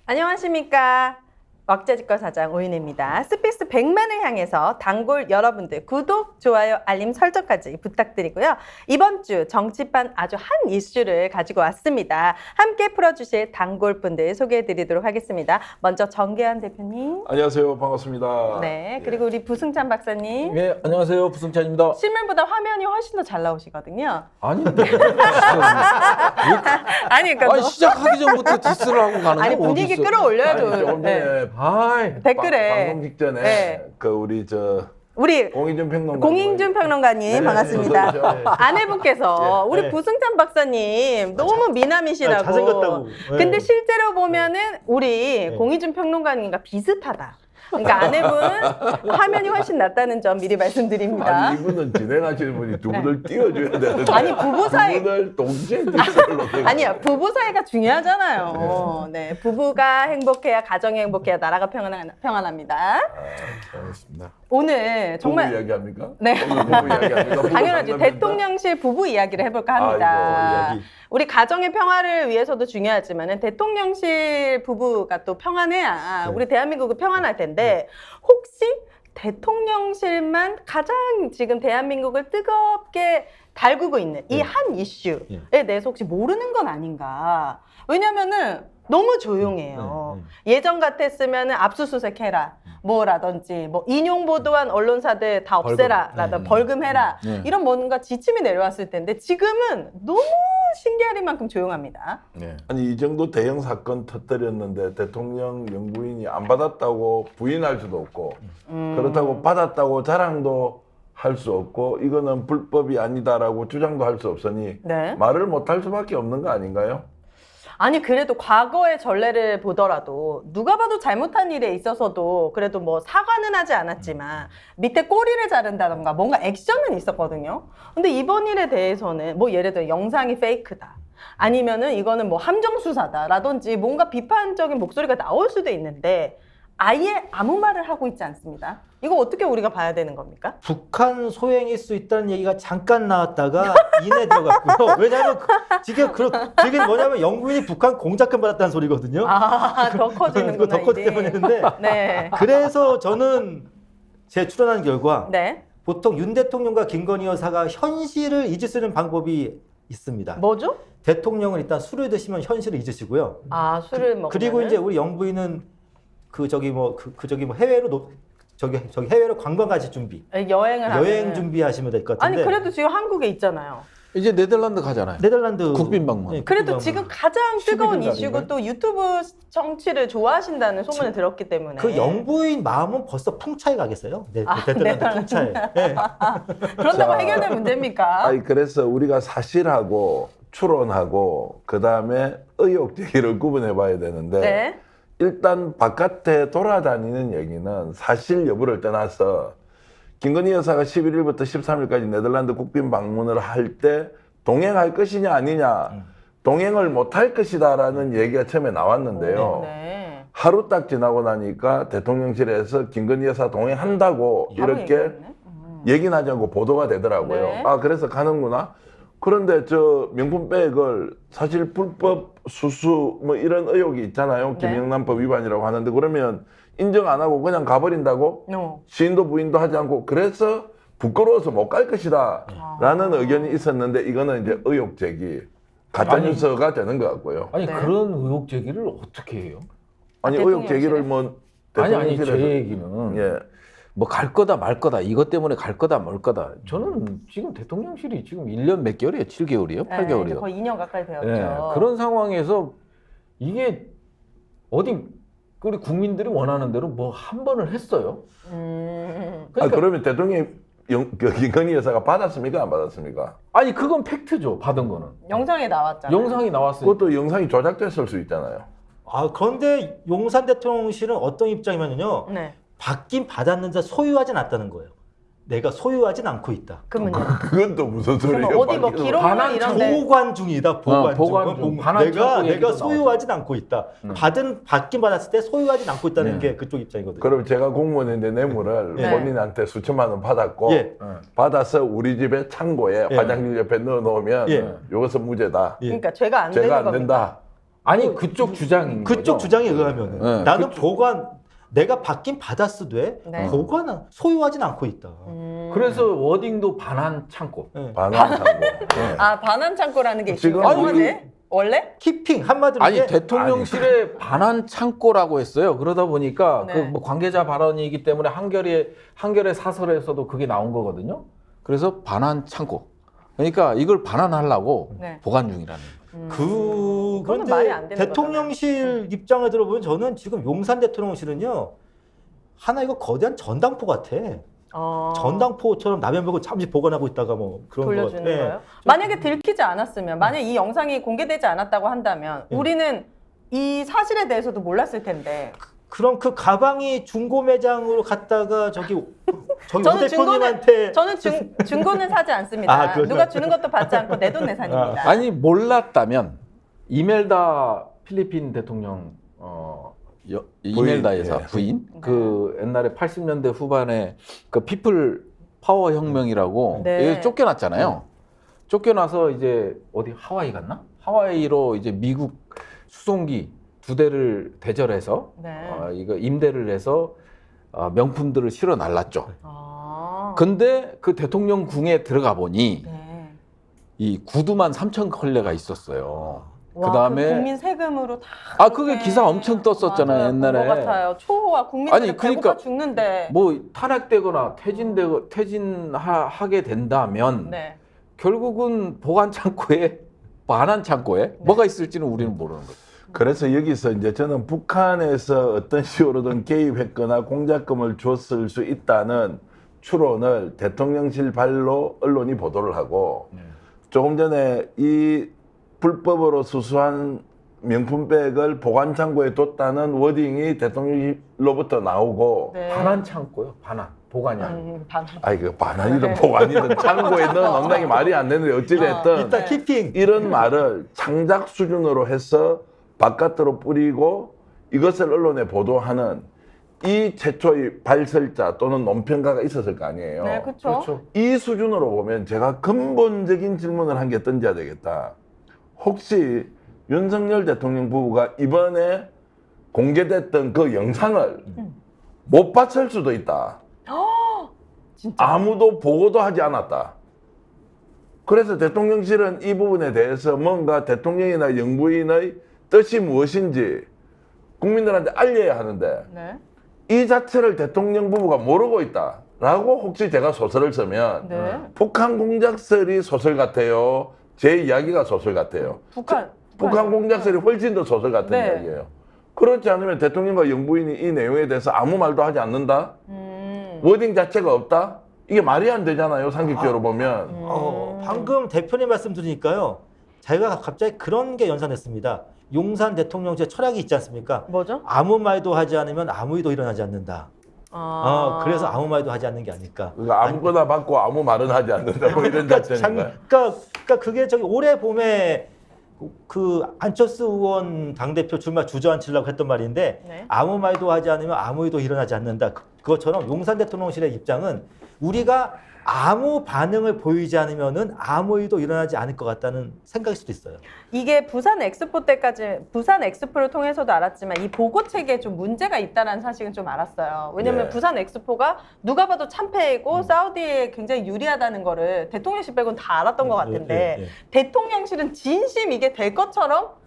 안녕하십니까. 왁자지껄 사장 오윤혜입니다. 스피스 100만을 향해서 단골 여러분들 구독, 좋아요, 알림 설정까지 부탁드리고요. 이번 주 정치판 아주 한 이슈를 가지고 왔습니다. 함께 풀어주실 단골분들 소개해드리도록 하겠습니다. 먼저 정계환 대표님. 안녕하세요. 반갑습니다. 네, 그리고 우리 부승찬 박사님. 네, 안녕하세요. 부승찬입니다. 실물보다 화면이 훨씬 더 잘 나오시거든요. 아닌데. 아니, 그러니까 시작하기 전부터 디스를 하고 가는 아니, 거 분위기 어디 있어? 끌어올려야죠. 아니, 조금 전에 아이, 댓글에 방송 직전에 네. 그 우리 우리 공인준 평론가 공인준 평론가님 네, 반갑습니다. 네, 네. 아내분께서 우리 네. 부승찬 박사님 너무 미남이시라고. 잘생겼다고. 네. 근데 실제로 보면은 우리 네. 공인준 평론가님과 비슷하다. 그러니까 아내분 화면이 훨씬 낫다는 점 미리 말씀드립니다. 아니 이분은 진행하시는 분이 두 분을 띄워줘야 되는데 아니, 부부 사이- 두 분을 동시에 디스를 아니야, 부부 사이가 중요하잖아요. 네, 부부가 행복해야 가정이 행복해야 나라가 평안합니다. 알겠습니다. 오늘 정말 부부 이야기합니까? 네. 오늘 부부 이야기합니까? 부부 당연하죠. 상담입니까? 대통령실 부부 이야기를 해볼까 합니다. 아이고, 우리 가정의 평화를 위해서도 중요하지만 대통령실 부부가 또 평안해야 우리 대한민국은 평안할 텐데 혹시 대통령실만 가장 지금 대한민국을 뜨겁게 달구고 있는 이 한 이슈에 대해서 혹시 모르는 건 아닌가. 왜냐면은 너무 조용해요. 예전 같았으면 압수수색해라. 뭐라든지 뭐 인용 보도한 언론사들 다 없애라 라든지 벌금해라 이런 뭔가 지침이 내려왔을 텐데 지금은 너무 신기할 만큼 조용합니다. 네. 아니 이 정도 대형 사건 터뜨렸는데 대통령 영부인이 안 받았다고 부인할 수도 없고 그렇다고 받았다고 자랑도 할 수 없고 이거는 불법이 아니다라고 주장도 할 수 없으니 네. 말을 못 할 수밖에 없는 거 아닌가요? 아니 그래도 과거의 전례를 보더라도 누가 봐도 잘못한 일에 있어서도 그래도 뭐 사과는 하지 않았지만 밑에 꼬리를 자른다던가 뭔가 액션은 있었거든요. 근데 이번 일에 대해서는 뭐 예를 들어 영상이 페이크다. 아니면은 이거는 뭐 함정 수사다라든지 뭔가 비판적인 목소리가 나올 수도 있는데 아예 아무 말을 하고 있지 않습니다. 이거 어떻게 우리가 봐야 되는 겁니까? 북한 소행일 수 있다는 얘기가 잠깐 나왔다가 이내 들어갔고요. 왜냐하면 지금 뭐냐면 영부인이 북한 공작권 받았다는 소리거든요. 아, 더 커지는구나. 더 커지 일이. 때문에 했는데 네. 그래서 저는 제 추론한 결과 네. 보통 윤 대통령과 김건희 여사가 현실을 잊을 수 있는 방법이 있습니다. 뭐죠? 대통령은 일단 술을 드시면 현실을 잊으시고요. 아, 술을 먹으면 그리고 이제 우리 영부인은 해외로 해외로 관광 가실 준비, 여행을 여행 하면. 준비하시면 될 것 아니 같은데. 그래도 지금 한국에 있잖아요. 이제 네덜란드 가잖아요. 네덜란드 국빈 방문. 네, 그래도 국빈 지금 방문. 가장 뜨거운 11일 이슈고 날인가요? 또 유튜브 정치를 좋아하신다는 소문을 들었기 때문에 그 영부인 마음은 벌써 풍차에 가겠어요. 네, 아, 네덜란드 풍차에. 네. 그런다고 자, 해결될 문제입니까? 아니 그래서 우리가 사실하고 추론하고 그 다음에 의혹 제기를 구분해 봐야 되는데 네. 일단 바깥에 돌아다니는 얘기는 사실 여부를 떠나서 김건희 여사가 11일부터 13일까지 네덜란드 국빈 방문을 할 때 동행할 것이냐 아니냐 동행을 못할 것이다라는 얘기가 처음에 나왔는데요. 네. 하루 딱 지나고 나니까 대통령실에서 김건희 여사 동행한다고 바로 이렇게 얘기했네. 얘기는 하지 않고 보도가 되더라고요. 네. 아 그래서 가는구나. 그런데 저 명품백을 사실 불법 수수 뭐 이런 의혹이 있잖아요. 네. 김영란법 위반이라고 하는데 그러면 인정 안 하고 그냥 가버린다고? 시인도 부인도 하지 않고 그래서 부끄러워서 못 갈 것이다 라는 의견이 있었는데 이거는 이제 의혹 제기 가짜뉴스가 되는 것 같고요. 아니 네. 그런 의혹 제기를 어떻게 해요? 아니 의혹 제기를 뭐 아니 제 대통령실에서 얘기는 예. 뭐 갈 거다 말 거다 이것 때문에 갈 거다 말 거다. 저는 지금 대통령실이 지금 1년 몇 개월이에요? 7개월이요? 네, 8개월이요? 이제 거의 2년 가까이 되었죠. 예, 그런 상황에서 이게 어디 우리 국민들이 원하는 대로 뭐 한 번을 했어요. 그러니까 그러면 대통령이 김건희 여사가 받았습니까 안 받았습니까? 아니 그건 팩트죠. 받은 거는 영상에 나왔잖아요. 영상이 나왔으니까. 그것도 영상이 조작됐을 수 있잖아요. 아 그런데 용산 대통령실은 어떤 입장이면요. 네. 받긴 받았는데 소유하진 않았다는 거예요. 내가 소유하진 않고 있다. 그러면요. 그건 또 무슨 소리예요? 그러면 어디 뭐 받기는 기록물 반환 이런데 보관 중이다. 보관 보관 중. 중. 반환 내가 창고 얘기도 소유하진 않고 있다. 받긴 받았을 때 소유하진 않고 있다는 네. 게 그쪽 입장이거든요. 그럼 제가 공무원인데 뇌물을 네. 본인한테 수천만 원 받았고 예. 받아서 우리 집에 창고에 예. 화장실 옆에 넣어 놓으면 예. 이것은 무죄다. 예. 그러니까 죄가 안 되는 죄가 안 겁니다. 된다. 아니 그쪽 주장인 거죠. 그쪽 주장에 의하면은 네, 나는 그쪽. 보관 내가 받긴 받았으되 네. 보관은 소유하진 않고 있다. 그래서 워딩도 반환 창고. 네. 반환 창고. 네. 아 반환 창고라는 게 지금 있습니까? 아니, 원래? 원래? 키핑 한마디로 아니 이게 대통령실에 반환 창고라고 했어요. 그러다 보니까 네. 그 뭐 관계자 발언이기 때문에 한겨레 사설에서도 그게 나온 거거든요. 그래서 반환 창고. 그러니까 이걸 반환하려고 네. 보관 중이라는. 그거는 말이 안 그런데 되는 대통령실 입장을 들어보면 저는 지금 용산 대통령실은요 하나 이거 거대한 전당포 같아. 전당포처럼 남현벽을 잠시 보관하고 있다가 뭐 그런 거 돌려주는 같아. 거예요? 만약에 들키지 않았으면, 만약 이 영상이 공개되지 않았다고 한다면 우리는 이 사실에 대해서도 몰랐을 텐데. 그럼 그 가방이 중고 매장으로 갔다가 저기 오 저는 대표님한테 저는 중고는 사지 않습니다. 아, 그렇죠. 누가 주는 것도 받지 않고 내돈내산입니다. 아니 몰랐다면 이멜다 필리핀 대통령 이멜다 여사 예. 부인 그 옛날에 80년대 후반에 그 피플 파워 혁명이라고 네. 이게 쫓겨났잖아요. 쫓겨나서 이제 어디 하와이 갔나? 하와이로 이제 미국 수송기 2대를 대절해서 네. 이거 임대를 해서 명품들을 실어 날랐죠. 아. 근데 그 대통령 궁에 들어가 보니 네. 이 구두만 3천 컬레가 있었어요. 와, 그다음에 그 국민 세금으로 다. 그게 그렇게. 기사 엄청 떴었잖아요, 맞아요. 옛날에. 그거 같아요. 초호화 국민들 아니, 배고파 그러니까 죽는데. 뭐 탄핵되거나 퇴진하게 된다면 네. 결국은 보관 창고에 반환 창고에 뭐가 있을지는 우리는 모르는 거죠. 그래서 여기서 이제 저는 북한에서 어떤 식으로든 개입했거나 공작금을 줬을 수 있다는 추론을 대통령실 발로 언론이 보도를 하고 조금 전에 이 불법으로 수수한 명품백을 보관창고에 뒀다는 워딩이 대통령실로부터 나오고 네. 반환 창고요, 반환 보관이 아니고. 반환. 아이 그 반환이든 네. 보관이든 창고에 넣어놓는 게 말이 안 되는데 어찌됐든 일단 키핑 이런 말을 창작 수준으로 해서 바깥으로 뿌리고 이것을 언론에 보도하는 이 최초의 발설자 또는 논평가가 있었을 거 아니에요. 네, 그렇죠. 이 수준으로 보면 제가 근본적인 질문을 한 개 던져야 되겠다. 혹시 윤석열 대통령 부부가 이번에 공개됐던 그 영상을 못 봤을 수도 있다. 진짜. 아무도 보고도 하지 않았다. 그래서 대통령실은 이 부분에 대해서 뭔가 대통령이나 영부인의 뜻이 무엇인지 국민들한테 알려야 하는데 네. 이 자체를 대통령 부부가 모르고 있다라고 혹시 제가 소설을 쓰면 네. 북한 공작설이 소설 같아요. 제 이야기가 소설 같아요. 북한 공작설이 훨씬 더 소설 같은 네. 이야기예요. 그렇지 않으면 대통령과 영부인이 이 내용에 대해서 아무 말도 하지 않는다? 워딩 자체가 없다? 이게 말이 안 되잖아요. 상식적으로 보면. 방금 대표님 말씀 들으니까요 제가 갑자기 그런 게 연상됐습니다. 용산 대통령제 철학이 있지 않습니까? 뭐죠? 아무 말도 하지 않으면 아무 일도 일어나지 않는다. 그래서 아무 말도 하지 않는 게 아닐까. 그러니까 아무거나 받고 아무 말은 하지 않는다. 뭐 이런 자체니까. 그러니까 그게 저기 올해 봄에 그 안철수 의원 당대표 출마 주저앉히려고 했던 말인데 네. 아무 말도 하지 않으면 아무 일도 일어나지 않는다. 그것처럼 용산 대통령실의 입장은 우리가 아무 반응을 보이지 않으면은 아무 일도 일어나지 않을 것 같다는 생각일 수도 있어요. 이게 부산 엑스포 때까지 부산 엑스포를 통해서도 알았지만 이 보고 체계에 좀 문제가 있다는 사실은 좀 알았어요. 왜냐면 네. 부산 엑스포가 누가 봐도 참패이고 사우디에 굉장히 유리하다는 거를 대통령실 빼고는 다 알았던 것 같은데 예. 대통령실은 진심 이게 될 것처럼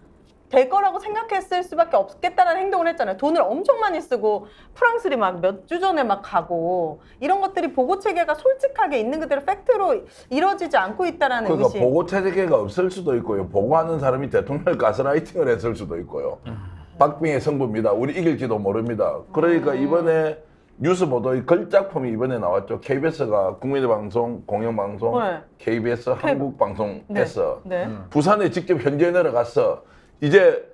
될 거라고 생각했을 수밖에 없겠다는 행동을 했잖아요. 돈을 엄청 많이 쓰고 프랑스리 막 몇 주 전에 막 가고 이런 것들이 보고 체계가 솔직하게 있는 그대로 팩트로 이루어지지 않고 있다라는 그러니까 의심. 보고 체계가 없을 수도 있고요. 보고하는 사람이 대통령을 가스라이팅을 했을 수도 있고요. 박빙의 승부입니다. 우리 이길지도 모릅니다. 그러니까 이번에 뉴스 보도의 걸작품이 이번에 나왔죠. KBS가 국민의방송, 공영방송, 네. KBS 한국방송에서 네. 부산에 직접 현지에 내려가서 이제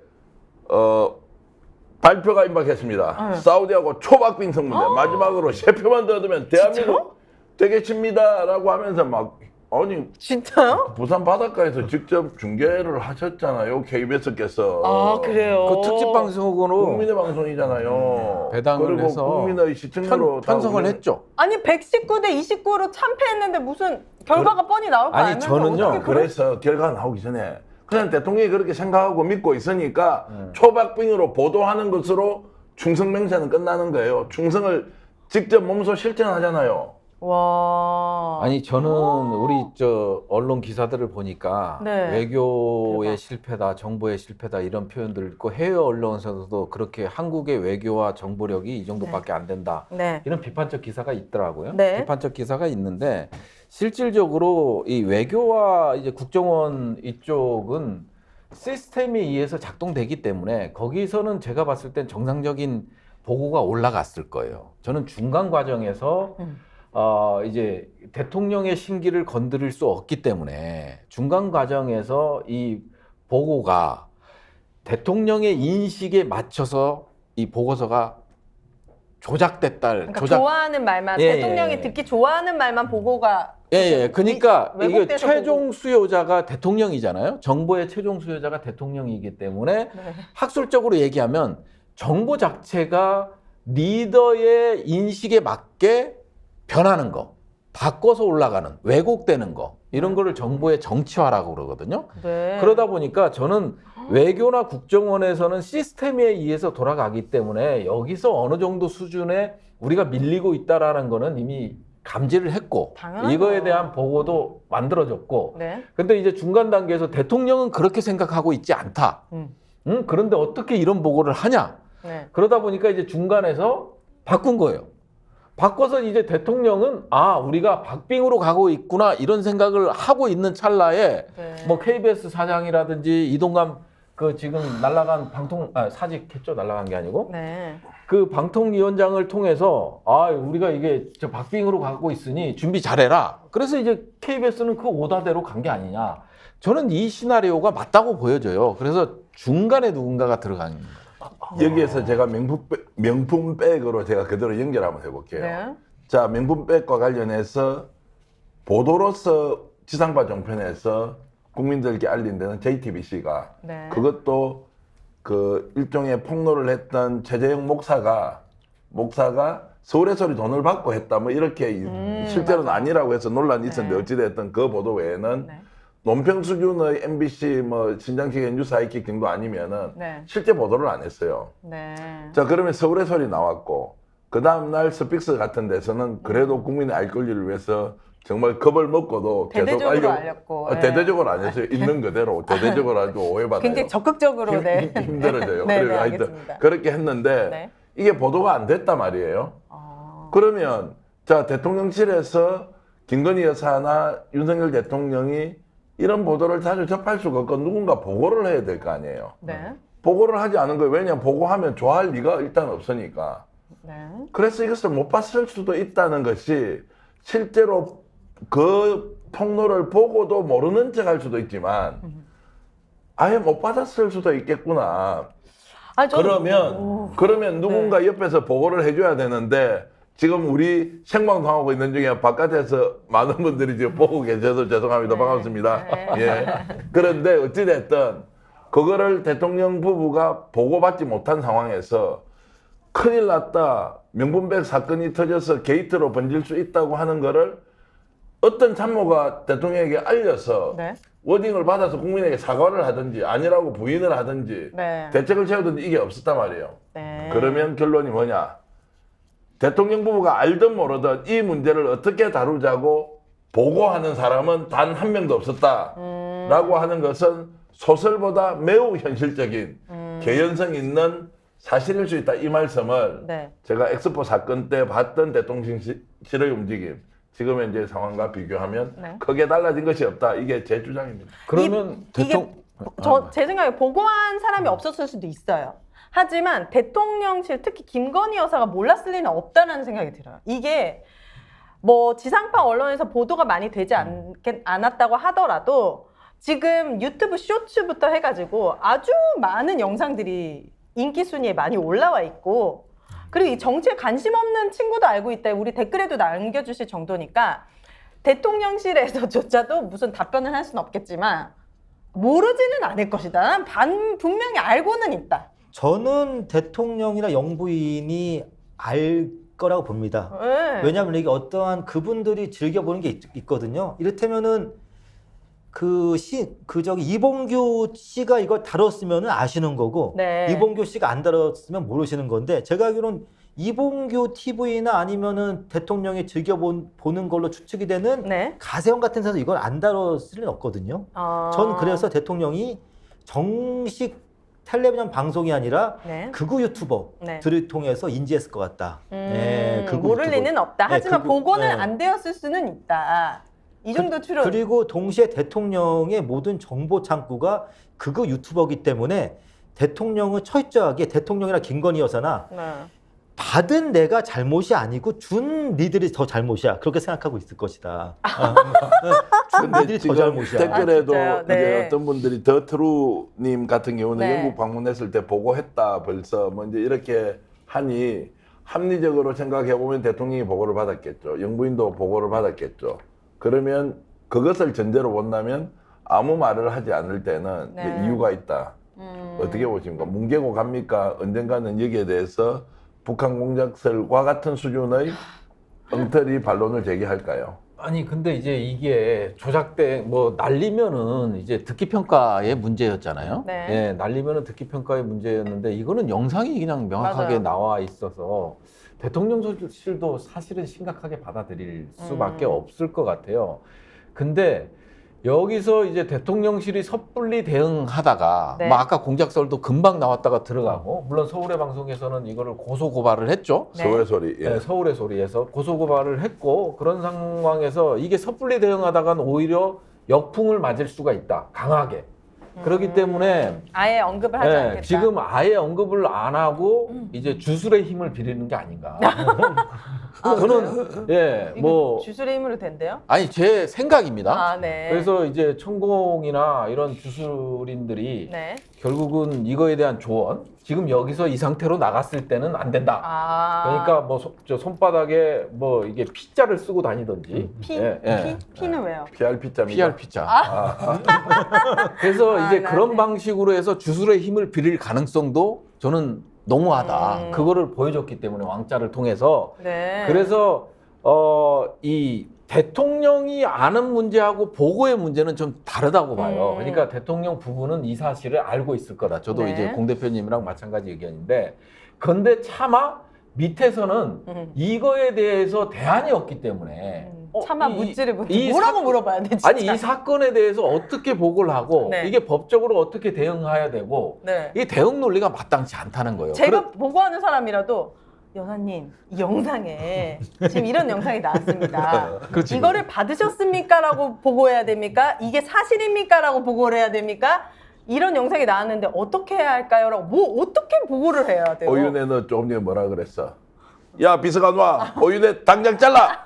발표가 임박했습니다. 네. 사우디하고 초박빙 승부인데 마지막으로 세 표만 더 얻으면 대한민국 되겠습니다라고 하면서 막 아니 진짜요? 부산 바닷가에서 직접 중계를 하셨잖아요. KBS께서. 아 그래요? 그 특집 방송으로 국민의 방송이잖아요. 배당을 그리고 해서 국민의 시청자로 편성을 했죠. 아니 119대 29로 참패했는데 무슨 결과가 뻔히 나올 거 아니, 알면서 저는요, 어떻게 그럴 수- 그래서 결과가 나오기 전에 그냥 대통령이 그렇게 생각하고 믿고 있으니까 초박빙으로 보도하는 것으로 충성 맹세는 끝나는 거예요. 충성을 직접 몸소 실천하잖아요. 와. 아니 저는 우리 저 언론 기사들을 보니까 네. 외교의 대박. 실패다, 정보의 실패다 이런 표현들 있고 해외 언론에서도 그렇게 한국의 외교와 정보력이 이 정도밖에 안 된다. 네. 이런 비판적 기사가 있더라고요. 네. 비판적 기사가 있는데 실질적으로 이 외교와 이제 국정원 이쪽은 시스템에 의해서 작동되기 때문에 거기서는 제가 봤을 땐 정상적인 보고가 올라갔을 거예요. 저는 중간 과정에서 이제 대통령의 심기를 건드릴 수 없기 때문에 중간 과정에서 이 보고가 대통령의 인식에 맞춰서 이 보고서가 조작됐다. 그러니까 좋아하는 말만 예, 대통령이 예. 듣기 좋아하는 말만 보고가 예. 그러니까 이게 왜곡돼서 최종 수요자가 대통령이잖아요. 정보의 최종 수요자가 대통령이기 때문에 네. 학술적으로 얘기하면 정보 자체가 리더의 인식에 맞게 변하는 거, 바꿔서 올라가는, 왜곡되는 거 이런 거를 정보의 정치화라고 그러거든요. 네. 그러다 보니까 저는 외교나 국정원에서는 시스템에 의해서 돌아가기 때문에 여기서 어느 정도 수준에 우리가 밀리고 있다라는 거는 이미 감지를 했고 당연하죠. 이거에 대한 보고도 만들어졌고 네. 근데 이제 중간 단계에서 대통령은 그렇게 생각하고 있지 않다. 그런데 어떻게 이런 보고를 하냐? 네. 그러다 보니까 이제 중간에서 바꾼 거예요. 바꿔서 이제 대통령은 우리가 박빙으로 가고 있구나 이런 생각을 하고 있는 찰나에 네. 뭐 KBS 사장이라든지 이동감 그 지금 날라간 사직했죠. 날라간 게 아니고 네. 그 방통위원장을 통해서 우리가 이게 저 박빙으로 가고 있으니 준비 잘해라. 그래서 이제 KBS는 그 오다대로 간 게 아니냐. 저는 이 시나리오가 맞다고 보여져요. 그래서 중간에 누군가가 들어간 거예요. 여기에서 제가 명품백으로 제가 그대로 연결 한번 해볼게요. 네. 자, 명품백과 관련해서 보도로서 지상파 종편에서 국민들께 알린 데는 JTBC가 네. 그것도 그 일종의 폭로를 했던 최재형 목사가 서울의 소리 돈을 받고 했다 뭐 이렇게 실제로는 맞아요. 아니라고 해서 논란이 있었는데 네. 어찌됐든 그 보도 외에는 네. 논평 수준의 MBC 뭐 신장식의 뉴스 하이킥 정도 아니면은 네. 실제 보도를 안 했어요. 네. 자, 그러면 서울의 소리 나왔고 그 다음날 스픽스 같은 데서는 그래도 국민의 알 권리를 위해서 정말 겁을 먹고도 계속 대대적으로 알렸고. 네. 대대적으로 안 했어요. 있는 그대로 대대적으로 아주 오해받아요. 굉장히 적극적으로 네. 힘들어져요. 네, 그래서 네, 하여튼 알겠습니다. 그렇게 했는데 네. 이게 보도가 안 됐단 말이에요. 그러면 자, 대통령실에서 김건희 여사나 윤석열 대통령이 이런 보도를 자주 접할 수가 없고 누군가 보고를 해야 될 거 아니에요. 네. 보고를 하지 않은 거예요. 왜냐하면 보고하면 좋아할 리가 일단 없으니까. 네. 그래서 이것을 못 봤을 수도 있다는 것이 실제로 그 폭로를 보고도 모르는 척 할 수도 있지만 아예 못 받았을 수도 있겠구나. 그러면 누군가 네. 옆에서 보고를 해줘야 되는데 지금 우리 생방송하고 있는 중에 바깥에서 많은 분들이 지금 보고 계셔서 죄송합니다. 네. 반갑습니다. 네. 예. 그런데 어찌됐든 그거를 대통령 부부가 보고받지 못한 상황에서 큰일 났다. 명분백 사건이 터져서 게이트로 번질 수 있다고 하는 거를 어떤 참모가 대통령에게 알려서 네. 워딩을 받아서 국민에게 사과를 하든지 아니라고 부인을 하든지 네. 대책을 세우든지 이게 없었단 말이에요. 네. 그러면 결론이 뭐냐? 대통령 부부가 알든 모르든 이 문제를 어떻게 다루자고 보고하는 사람은 단 한 명도 없었다라고 하는 것은 소설보다 매우 현실적인 개연성 있는 사실일 수 있다. 이 말씀을 네. 제가 엑스포 사건 때 봤던 대통령실의 움직임 지금 현재 상황과 비교하면 네. 크게 달라진 것이 없다. 이게 제 주장입니다. 그러면 이게 제 생각에 보고한 사람이 없었을 수도 있어요. 하지만 대통령실 특히 김건희 여사가 몰랐을 리는 없다는 생각이 들어요. 이게 뭐 지상파 언론에서 보도가 많이 되지 않았다고 하더라도 지금 유튜브 쇼츠부터 해가지고 아주 많은 영상들이 인기 순위에 많이 올라와 있고 그리고 이 정치에 관심 없는 친구도 알고 있다. 우리 댓글에도 남겨주실 정도니까 대통령실에서조차도 무슨 답변을 할 수는 없겠지만 모르지는 않을 것이다. 분명히 알고는 있다. 저는 대통령이나 영부인이 알 거라고 봅니다. 네. 왜냐하면 이게 어떠한 그분들이 즐겨보는 게 있거든요. 이를테면은 이봉규 씨가 이걸 다뤘으면 아시는 거고 네. 이봉규 씨가 안 다뤘으면 모르시는 건데 제가 알기로는 이봉규 TV나 아니면은 대통령이 보는 걸로 추측이 되는 네. 가세형 같은 데서 이걸 안 다뤘을 리는 없거든요. 전 그래서 대통령이 정식 텔레비전 방송이 아니라 네. 극우 유튜버들을 통해서 인지했을 것 같다. 극우 모를 유튜버. 리는 없다. 네, 하지만 극우- 보고는 네. 안 되었을 수는 있다. 이 정도 추론. 그리고 동시에 대통령의 모든 정보 창구가 극우 유튜버이기 때문에 대통령은 철저하게 대통령이나 김건희 여사나 네. 받은 내가 잘못이 아니고 준 니들이 더 잘못이야. 그렇게 생각하고 있을 것이다. 준 근데 니들이 더 지금 잘못이야. 댓글에도 진짜요? 이제 네. 어떤 분들이 더트루님 같은 경우는 네. 영국 방문했을 때 보고했다 벌써 뭐 이제 이렇게 하니 합리적으로 생각해 보면 대통령이 보고를 받았겠죠. 영부인도 보고를 받았겠죠. 그러면 그것을 전제로 본다면 아무 말을 하지 않을 때는 네. 이제 이유가 있다. 어떻게 보십니까? 뭉개고 갑니까? 언젠가는 여기에 대해서 북한 공작설과 같은 수준의 엉터리 반론을 제기할까요? 아니 근데 이제 이게 조작된 뭐 날리면은 이제 듣기 평가의 문제였잖아요. 네. 예, 날리면은 듣기 평가의 문제였는데 이거는 영상이 그냥 명확하게 맞아요. 나와 있어서 대통령실도 사실은 심각하게 받아들일 수밖에 없을 것 같아요. 근데 여기서 이제 대통령실이 섣불리 대응하다가 네. 뭐 아까 공작설도 금방 나왔다가 들어가고 물론 서울의 방송에서는 이거를 고소 고발을 했죠. 네. 서울의 소리. 예. 네, 서울의 소리에서 고소 고발을 했고 그런 상황에서 이게 섭불리 대응하다간 오히려 역풍을 맞을 수가 있다. 강하게. 그렇기 때문에 아예 언급을 하지 예, 않겠다. 지금 아예 언급을 안 하고 이제 주술의 힘을 빌리는 게 아닌가. 저는 예, 이거 뭐 주술의 힘으로 된대요? 아니 제 생각입니다. 아, 네. 그래서 이제 천공이나 이런 주술인들이 네. 결국은 이거에 대한 조언 지금 여기서 이 상태로 나갔을 때는 안 된다. 아. 그러니까 뭐 저 손바닥에 뭐 이게 P자를 쓰고 다니든지 피? 예, 예. 피는 왜요? PRP자입니다. PR P자. 그래서 아, 이제 나 그런 네. 방식으로 해서 주술의 힘을 빌릴 가능성도 저는 너무하다. 그거를 보여줬기 때문에 왕자를 통해서 네. 그래서 이 대통령이 아는 문제하고 보고의 문제는 좀 다르다고 봐요. 그러니까 대통령 부부는 이 사실을 알고 있을 거다. 저도 네. 이제 공 대표님이랑 마찬가지 의견인데, 근데 차마 밑에서는 이거에 대해서 대안이 없기 때문에 차마 이- 묻지를 못해. 이 뭐라고 사- 물어봐야 돼, 진짜. 아니 이 사건에 대해서 어떻게 보고를 하고 네. 이게 법적으로 어떻게 대응해야 되고 네. 이게 대응 논리가 마땅치 않다는 거예요. 제가 보고하는 사람이라도 여사님 이 영상에 지금 이런 영상이 나왔습니다. 그렇지. 이거를 받으셨습니까? 라고 보고해야 됩니까? 이게 사실입니까? 라고 보고를 해야 됩니까? 이런 영상이 나왔는데 어떻게 해야 할까요? 라고 뭐 어떻게 보고를 해야 돼요? 오윤혜 너 조금 전에 뭐라 그랬어? 야 비서관 와. 오윤혜 당장 잘라.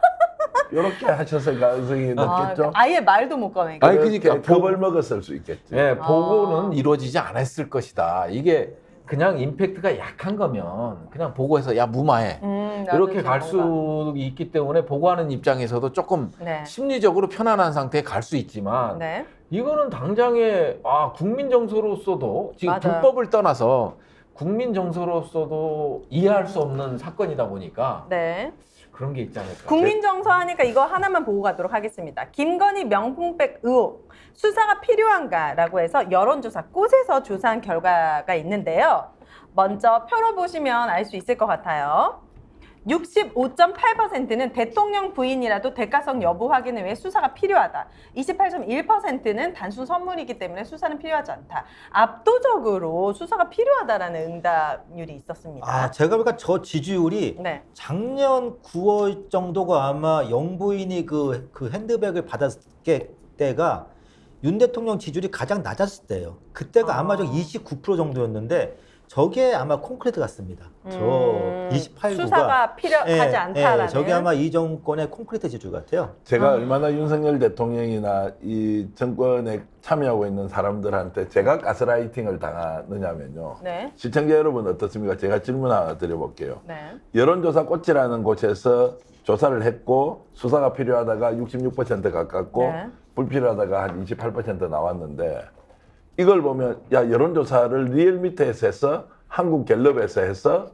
이렇게 하셨을 가능성이 높겠죠. 아예 말도 못 꺼내니까. 아니, 그러니까 겁을 먹었을 수 있겠지. 예, 보고는 이루어지지 않았을 것이다. 이게 그냥 임팩트가 약한 거면 그냥 보고해서 야 무마해. 나도 이렇게 갈 좀 뭔가. 수 있기 때문에 보고하는 입장에서도 조금 네. 심리적으로 편안한 상태에 갈 수 있지만 네. 이거는 당장에 국민 정서로서도 지금 맞아요. 불법을 떠나서 국민 정서로서도 이해할 수 없는 사건이다 보니까 네. 그런 게 있지 않을까. 국민 정서 하니까 이거 하나만 보고 가도록 하겠습니다. 김건희 명품백 의혹 수사가 필요한가라고 해서 여론조사 꽃에서 조사한 결과가 있는데요. 먼저 펴러보시면 알 수 있을 것 같아요. 65.8%는 대통령 부인이라도 대가성 여부 확인을 위해 수사가 필요하다. 28.1%는 단순 선물이기 때문에 수사는 필요하지 않다. 압도적으로 수사가 필요하다라는 응답률이 있었습니다. 제가 보니까 저 지지율이 네. 작년 9월 정도가 아마 영부인이 그 핸드백을 받았을 때가 윤 대통령 지지율이 가장 낮았을 때예요. 그때가 아마 저 29% 정도였는데 저게 아마 콘크리트 같습니다. 저 28구가 수사가 필요하지 않다라는. 저게 아마 이 정권의 콘크리트 지지율 같아요. 제가 얼마나 윤석열 대통령이나 이 정권에 참여하고 있는 사람들한테 제가 가스라이팅을 당하느냐면요. 네. 시청자 여러분 어떻습니까? 제가 질문 하나 드려볼게요. 네. 여론조사 꽃이라는 곳에서 조사를 했고 수사가 필요하다가 66% 가깝고 네. 불필요하다가 한 28% 나왔는데 이걸 보면 야 여론조사를 리얼미터에서 해서 한국갤럽에서 해서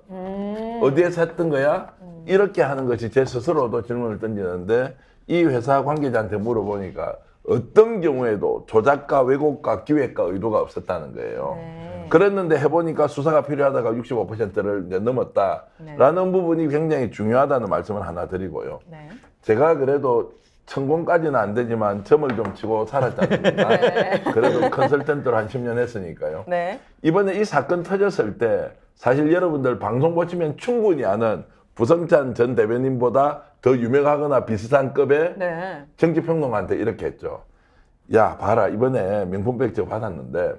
어디에서 했던 거야? 이렇게 하는 것이 제 스스로도 질문을 던지는데 이 회사 관계자한테 물어보니까 어떤 경우에도 조작과 왜곡과 기획과 의도가 없었다는 거예요. 네. 그랬는데 해보니까 수사가 필요하다가 65%를 이제 넘었다라는 부분이 굉장히 중요하다는 말씀을 하나 드리고요. 네. 제가 그래도成功까지는 안 되지만 점을 좀 치고 살았지 않습니까? 네. 그래도 컨설턴트로 한 10년 했으니까요. 네. 이번에 이 사건 터졌을 때 사실 여러분들 방송 보시면 충분히 아는 부성찬 전 대변인보다 더 유명하거나 비슷한 급의 네. 정치평론가한테 이렇게 했죠. 야 봐라 이번에 명품백지 받았는데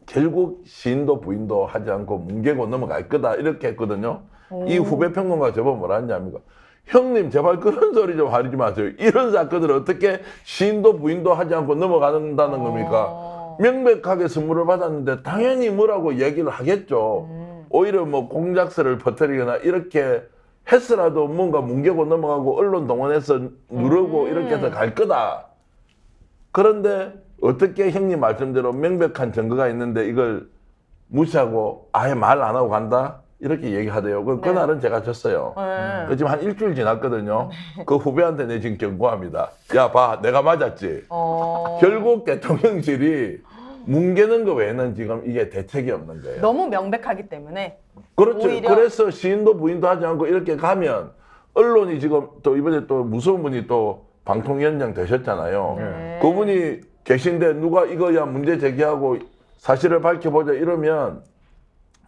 결국 시인도 부인도 하지 않고 뭉개고 넘어갈 거다 이렇게 했거든요. 이 후배 평론가 저번 뭐라 했냐니까 형님 제발 그런 소리 좀 하지 마세요. 이런 사건을 어떻게 시인도 부인도 하지 않고 넘어간다는 겁니까? 명백하게 선물을 받았는데 당연히 뭐라고 얘기를 하겠죠. 오히려 뭐 공작설을 퍼뜨리거나 이렇게 했으라도 뭔가 뭉개고 넘어가고 언론 동원해서 누르고 이렇게 해서 갈 거다. 그런데 어떻게 형님 말씀대로 명백한 증거가 있는데 이걸 무시하고 아예 말 안 하고 간다? 이렇게 얘기하대요. 그날은 제가 졌어요. 네. 지금 한 일주일 지났거든요. 그 후배한테 내 지금 경고합니다. 야, 봐, 내가 맞았지. 결국 대통령실이 뭉개는 거 외에는 지금 이게 대책이 없는 거예요. 너무 명백하기 때문에. 그렇죠. 오히려- 그래서 시인도 부인도 하지 않고 이렇게 가면 언론이 지금 또 이번에 또 무서운 분이 또 방통위원장 되셨잖아요. 네. 그분이 계신데 누가 이거야 문제 제기하고 사실을 밝혀보자 이러면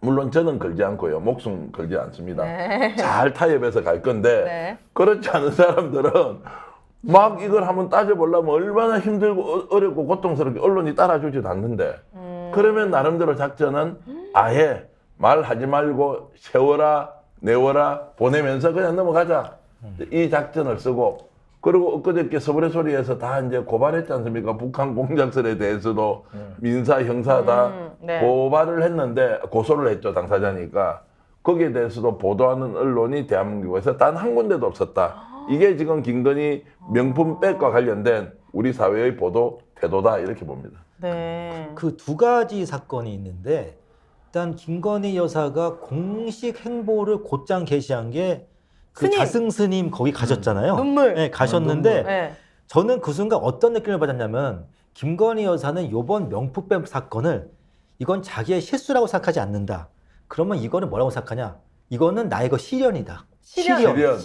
물론 저는 걸지 않고요. 목숨 걸지 않습니다. 네. 잘 타협해서 갈 건데 네. 그렇지 않은 사람들은 막 이걸 한번 따져보려면 얼마나 힘들고 어렵고 고통스럽게 언론이 따라주지도 않는데 그러면 나름대로 작전은 아예 말하지 말고 세워라 내워라 보내면서 그냥 넘어가자 이 작전을 쓰고 그리고 엊그저께 서울의 소리에서 다 이제 고발했지 않습니까? 북한 공작설에 대해서도 민사 형사 다 네. 고발을 했는데 고소를 했죠 당사자니까 거기에 대해서도 보도하는 언론이 대한민국에서 단 한 군데도 없었다. 이게 지금 김건희 명품백과 관련된 우리 사회의 보도 태도다 이렇게 봅니다. 네. 그 두 가지 사건이 있는데 일단 김건희 여사가 공식 행보를 곧장 게시한 게 그 스님. 자승 스님 거기 가셨잖아요. 눈물. 네, 가셨는데 네. 저는 그 순간 어떤 느낌을 받았냐면 김건희 여사는 이번 명품백 사건을 이건 자기의 실수라고 생각하지 않는다. 그러면 이거는 뭐라고 생각하냐? 이거는 나의 거 시련이다. 시련.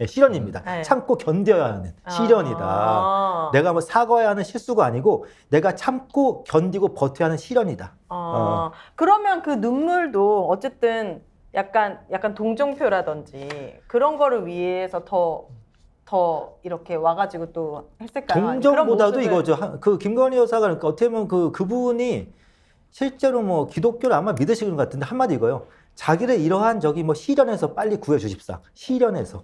시련입니다. 네. 참고 견뎌야 하는 시련이다. 아. 내가 뭐 사과해야 하는 실수가 아니고 내가 참고 견디고 버텨야 하는 시련이다. 그러면 그 눈물도 어쨌든 약간 동정표라든지 그런 거를 위해서 더 이렇게 와가지고 또 했을까요? 아니면 그런 동정보다도 모습을- 이거죠. 그 김건희 여사가 그러니까 어떻게 보면 그분이 실제로 뭐 기독교를 아마 믿으시는 것 같은데 한마디 이거요. 자기를 이러한 저기 뭐 시련에서 빨리 구해주십사. 시련에서.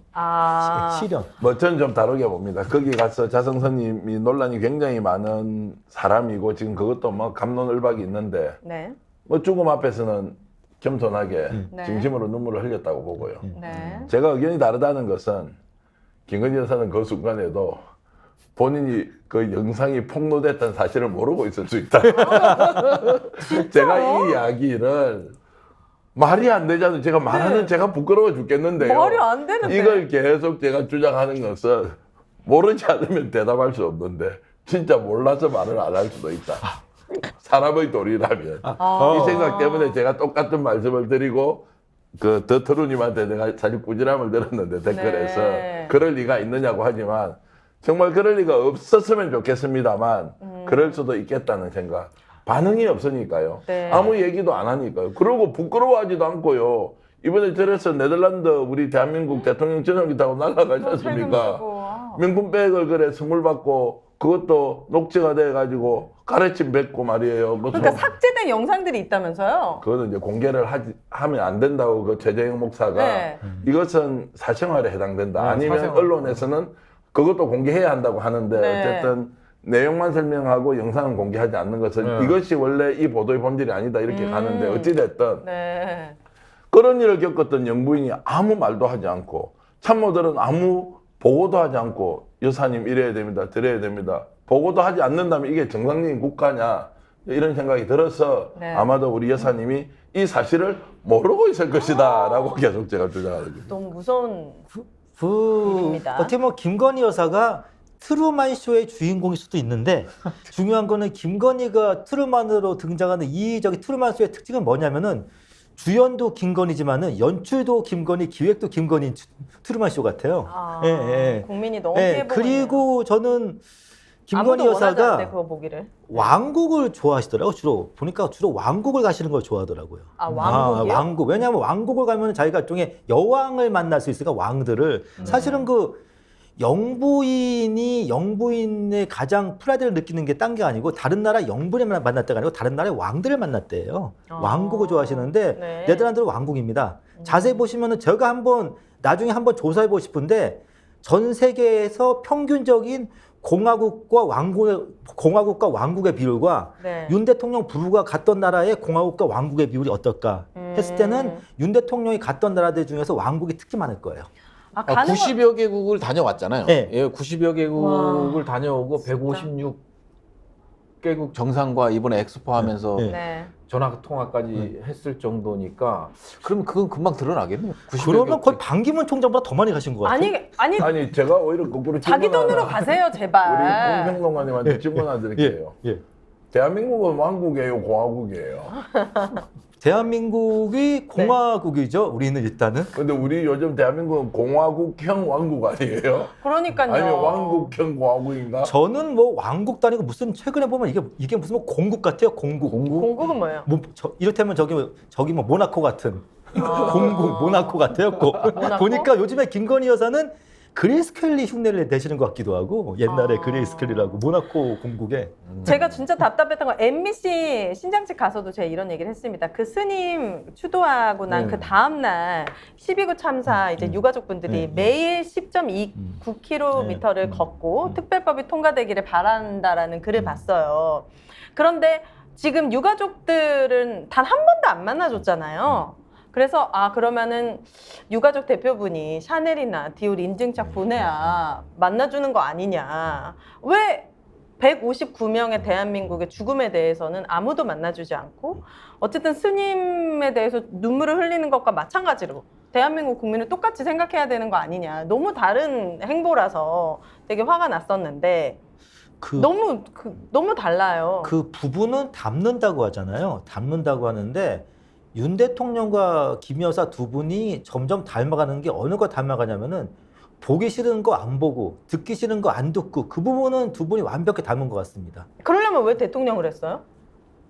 시련. 뭐 저는 좀 다르게 봅니다. 거기 가서 자성스님이 논란이 굉장히 많은 사람이고 지금 그것도 뭐 갑론을박이 있는데 네. 뭐 죽음 앞에서는 겸손하게 네. 진심으로 눈물을 흘렸다고 보고요. 네. 제가 의견이 다르다는 것은 김건희 여사는 그 순간에도 본인이 그 영상이 폭로됐다는 사실을 모르고 있을 수 있다. 제가 이 이야기를 말이 안 되잖아요. 제가 말하는 네. 제가 부끄러워 죽겠는데요. 말이 안 되는데. 이걸 계속 제가 주장하는 것은 모르지 않으면 대답할 수 없는데 진짜 몰라서 말을 안 할 수도 있다. 사람의 도리라면. 이 생각 때문에 제가 똑같은 말씀을 드리고 그 더트루님한테 내가 사실 꾸지람을 들었는데 댓글에서 네. 그럴 리가 있느냐고 하지만 정말 그럴 리가 없었으면 좋겠습니다만 그럴 수도 있겠다는 생각. 반응이 없으니까요. 네. 아무 얘기도 안 하니까요. 그리고 부끄러워하지도 않고요. 이번에 저래서 네덜란드 우리 대한민국 대통령 전용기 타고 날아가지 않습니까? 명품백을 그래 선물 받고 그것도 녹취가 돼가지고 가래침 뱉고 말이에요. 그러니까 삭제된 영상들이 있다면서요? 그거는 이제 공개를 하면 안 된다고 그 최재형 목사가 네. 이것은 사생활에 해당된다. 아니면 사생활. 언론에서는 그것도 공개해야 한다고 하는데 네. 어쨌든 내용만 설명하고 영상은 공개하지 않는 것은 네. 이것이 원래 이 보도의 본질이 아니다 이렇게 가는데 어찌됐든 네. 그런 일을 겪었던 영부인이 아무 말도 하지 않고 참모들은 아무 보고도 하지 않고 여사님 이래야 됩니다. 드려야 됩니다. 보고도 하지 않는다면 이게 정상적인 국가냐 이런 생각이 들어서 네. 아마도 우리 여사님이 이 사실을 모르고 있을 것이다 라고 계속 제가 주장하는 겁니다. 너무 무서운 그 일입니다. 어떻게 보면 김건희 여사가 트루만 쇼의 주인공일 수도 있는데 중요한 거는 김건희가 트루만으로 등장하는 이적인 트루만 쇼의 특징은 뭐냐면은 주연도 김건희지만은 연출도 김건희, 기획도 김건희 트루만 쇼 같아요. 아, 예, 예. 국민이 너무 예, 피해보고 그리고 저는 김건희 아무도 원하지 않는데 여사가 그거 보기를. 왕국을 좋아하시더라고요. 주로 왕국을 가시는 걸 좋아하더라고요. 아, 왕국이요? 왕국. 왜냐하면 왕국을 가면 자기가 일종의 여왕을 만날 수 있으니까 왕들을 사실은 그 영부인의 가장 프라이드를 느끼는 게 딴 게 아니고 다른 나라 영부인을 만날 때가 아니고 다른 나라의 왕들을 만났대요. 왕국을 좋아하시는데 네. 네덜란드는 왕국입니다. 자세히 보시면은 제가 나중에 한번 조사해 보고 싶은데 전 세계에서 평균적인 공화국과 왕국의 비율과 네. 윤 대통령 부부가 갔던 나라의 공화국과 왕국의 비율이 어떨까 했을 때는 윤 대통령이 갔던 나라들 중에서 왕국이 특히 많을 거예요. 아, 가는 건 90여 개국을 다녀왔잖아요. 네. 예, 90여 개국을 다녀오고 156개국 정상과 이번에 엑스포 하면서 네. 네. 전화 통화까지 했을 정도니까 그럼 그건 금방 드러나겠네요. 90여 그러면 개국. 거의 반기문 총장보다 더 많이 가신 것 같아요. 아니 아니 제가 오히려 거꾸로 자기 질문하나- 돈으로 가세요 우리 제발. 공평동관님한테 질문 하나 드릴게요. 예. 대한민국은 왕국이에요, 공화국이에요? 대한민국이 공화국이죠. 우리는 일단은. 근데 우리 요즘 대한민국은 공화국형 왕국 아니에요? 그러니까요. 아니면 왕국형 공화국인가? 저는 뭐 왕국도 아니고 무슨 최근에 보면 이게 무슨 뭐 공국 같아요. 공국. 공국은 뭐예요? 이를테면 저기 뭐 모나코 같은 공국 모나코 같아요. 모나코? 보니까 요즘에 김건희 여사는 그레이스 켈리 흉내를 내시는 것 같기도 하고 옛날에 아. 그레이스 켈리라고 모나코 공국에 제가 진짜 답답했던 건 MBC 신장식 가서도 제가 이런 얘기를 했습니다. 그 스님 추도하고 난 그 다음 날 12구 참사 이제 유가족분들이 매일 10.29km를 걷고 특별법이 통과되기를 바란다라는 글을 봤어요. 그런데 지금 유가족들은 단 한 번도 안 만나줬잖아요. 그래서 그러면은 유가족 대표분이 샤넬이나 디올 인증샷 보내야 만나주는 거 아니냐. 왜 159명의 대한민국의 죽음에 대해서는 아무도 만나주지 않고 어쨌든 스님에 대해서 눈물을 흘리는 것과 마찬가지로 대한민국 국민을 똑같이 생각해야 되는 거 아니냐. 너무 다른 행보라서 되게 화가 났었는데 너무 달라요. 그 부부는 닮는다고 하잖아요. 닮는다고 하는데 윤 대통령과 김 여사 두 분이 점점 닮아가는 게 어느 거 닮아가냐면은 보기 싫은 거 안 보고 듣기 싫은 거 안 듣고 그 부분은 두 분이 완벽히 닮은 것 같습니다. 그러려면 왜 대통령을 했어요?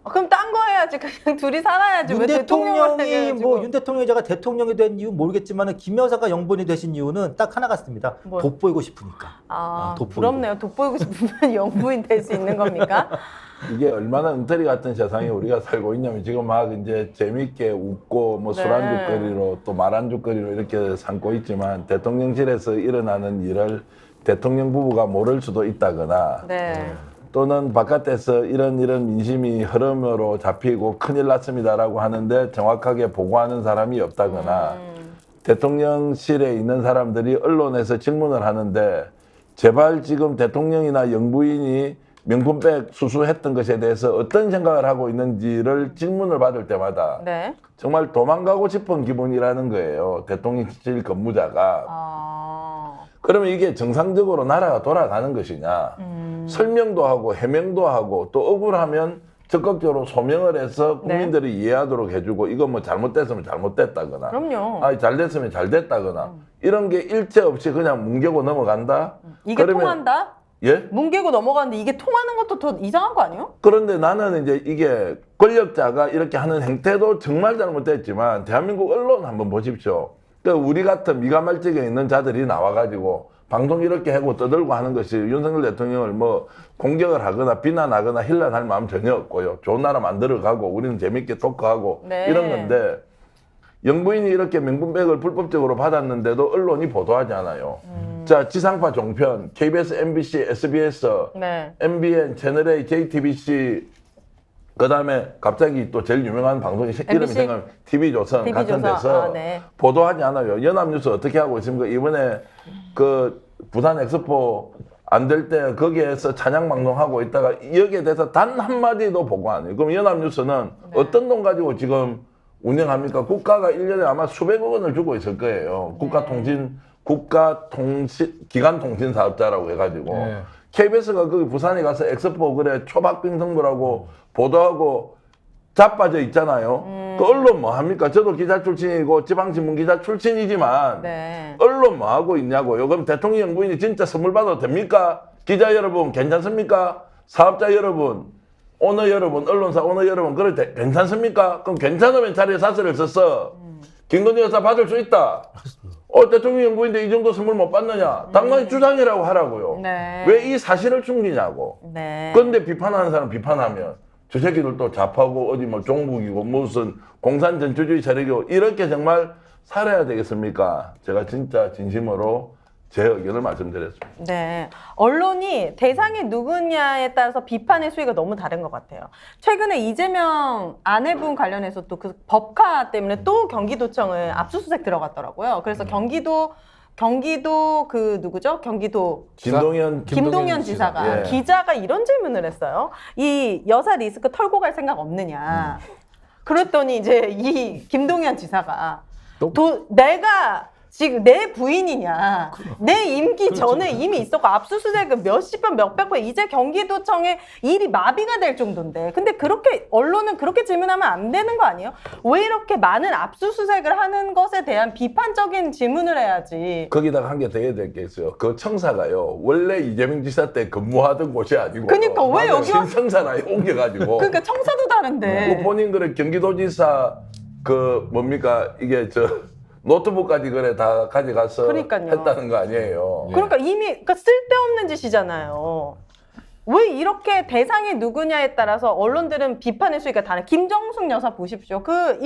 그럼 딴 거 해야지. 그냥 둘이 살아야지. 윤 왜 대통령을 대통령이 해가지고. 윤 대통령이 제가 대통령이 된 이유 모르겠지만은 김 여사가 영부인이 되신 이유는 딱 하나 같습니다. 뭐요? 돋보이고 싶으니까. 돋보이고. 부럽네요. 돋보이고 싶으면 영부인 될 수 있는 겁니까? 이게 얼마나 엉터리 같은 세상에 우리가 살고 있냐면 지금 막 이제 재밌게 웃고 뭐 네. 술안주거리로 또 말안주거리로 이렇게 삼고 있지만 대통령실에서 일어나는 일을 대통령 부부가 모를 수도 있다거나 네. 또는 바깥에서 이런 민심이 흐름으로 잡히고 큰일 났습니다라고 하는데 정확하게 보고하는 사람이 없다거나 대통령실에 있는 사람들이 언론에서 질문을 하는데 제발 지금 대통령이나 영부인이 명품백 수수했던 것에 대해서 어떤 생각을 하고 있는지를 질문을 받을 때마다 네. 정말 도망가고 싶은 기분이라는 거예요. 대통령실 근무자가. 그러면 이게 정상적으로 나라가 돌아가는 것이냐. 설명도 하고 해명도 하고 또 억울하면 적극적으로 소명을 해서 국민들이 이해하도록 해주고 이거 뭐 잘못됐으면 잘못됐다거나 그럼요. 아니 잘됐으면 잘됐다거나 이런 게 일체 없이 그냥 뭉개고 넘어간다. 이게 그러면- 통한다? 예? 뭉개고 넘어가는데 이게 통하는 것도 더 이상한 거 아니에요? 그런데 나는 이제 이게 권력자가 이렇게 하는 행태도 정말 잘못됐지만 대한민국 언론 한번 보십시오. 그러니까 우리 같은 미가말직에 있는 자들이 나와가지고 방송 이렇게 하고 떠들고 하는 것이 윤석열 대통령을 뭐 공격을 하거나 비난하거나 힐난할 마음 전혀 없고요. 좋은 나라 만들어가고 우리는 재밌게 토크하고 네. 이런 건데 영부인이 이렇게 명품백을 불법적으로 받았는데도 언론이 보도하지 않아요. 자, 지상파 종편, KBS, MBC, SBS, 네. MBN, 채널A, JTBC, 그 다음에 갑자기 또 제일 유명한 방송이 이름이 MBC? 생각나면 TV조선 TV 같은 조선. 데서 네. 보도하지 않아요. 연합뉴스 어떻게 하고 있습니까? 이번에 그 부산 엑스포 안 될 때 거기에서 찬양 방송하고 있다가 여기에 대해서 단 한마디도 보고 안 해요. 그럼 연합뉴스는 어떤 돈 가지고 지금 운영합니까? 국가가 1년에 아마 수백억 원을 주고 있을 거예요. 국가통신 기간통신사업자라고 해가지고 네. KBS가 거기 부산에 가서 엑스포 그래 초박빙 승부라고 보도하고 자빠져 있잖아요. 그 언론 뭐 합니까? 저도 기자 출신이고 지방신문 기자 출신이지만 네. 언론 뭐 하고 있냐고요. 그럼 대통령 부인이 진짜 선물 받아도 됩니까? 기자 여러분 괜찮습니까? 사업자 여러분, 오너 여러분, 언론사 오너 여러분 그럴 때 괜찮습니까? 그럼 괜찮으면 자리에 사설을 썼어. 김건희 여사 받을 수 있다. 대통령 부인데 이 정도 선물 못 받느냐? 당연히 주장이라고 하라고요. 네. 왜 이 사실을 숨기냐고. 네. 그런데 비판하는 사람 비판하면 저 새끼들 또 좌파고 어디 뭐 종북이고 무슨 공산전투주의 세력이고 이렇게 정말 살아야 되겠습니까? 제가 진짜 진심으로 제 의견을 말씀드렸습니다. 네. 언론이 대상이 누구냐에 따라서 비판의 수위가 너무 다른 것 같아요. 최근에 이재명 아내분 관련해서 또 그 법카 때문에 또 경기도청을 압수수색 들어갔더라고요. 그래서 경기도 그 누구죠? 경기도 김동연 지사가 예. 기자가 이런 질문을 했어요. 이 여사 리스크 털고 갈 생각 없느냐. 그랬더니 이제 이 김동연 지사가 내가 지금 내 부인이냐. 내 임기 전에 이미 있었고 압수수색은 몇십 번 몇백 번 이제 경기도청의 일이 마비가 될 정도인데 근데 그렇게 언론은 그렇게 질문하면 안 되는 거 아니에요? 왜 이렇게 많은 압수수색을 하는 것에 대한 비판적인 질문을 해야지. 거기다가 한 개 더 해야 될 게 있어요. 그 청사가요. 원래 이재명 지사 때 근무하던 곳이 아니고 그러니까 왜 여기 신청사나에 옮겨가지고 그러니까 청사도 다른데. 그 본인 그래 경기도지사 그 뭡니까 이게 노트북까지 그래 다 가져가서 그러니까요. 했다는 거 아니에요. 그러니까 이미 그러니까 쓸데없는 짓이잖아요. 왜 이렇게 대상이 누구냐에 따라서 언론들은 비판의 수위가 다른. 김정숙 여사 보십시오. 그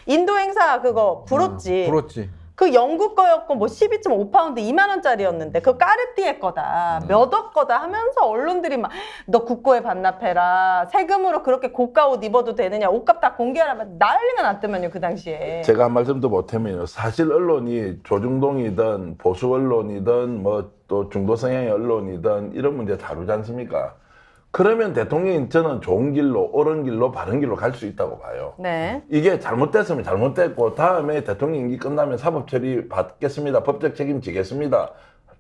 인도 행사 그거 불었지. 불었지. 그 영국 거였고 뭐 12.5파운드 2만 원짜리였는데 그 까르띠에 거다 몇 억 거다 하면서 언론들이 막 너 국고에 반납해라 세금으로 그렇게 고가 옷 입어도 되느냐 옷값 다 공개하라면 난리가 났더만요 그 당시에. 제가 한 말씀도 못하면요. 사실 언론이 조중동이든 보수 언론이든 뭐 또 중도 성향의 언론이든 이런 문제 다루지 않습니까? 그러면 대통령이 저는 좋은 길로 옳은 길로 바른 길로 갈 수 있다고 봐요. 네. 이게 잘못됐으면 잘못됐고 다음에 대통령 임기 끝나면 사법 처리 받겠습니다. 법적 책임지겠습니다.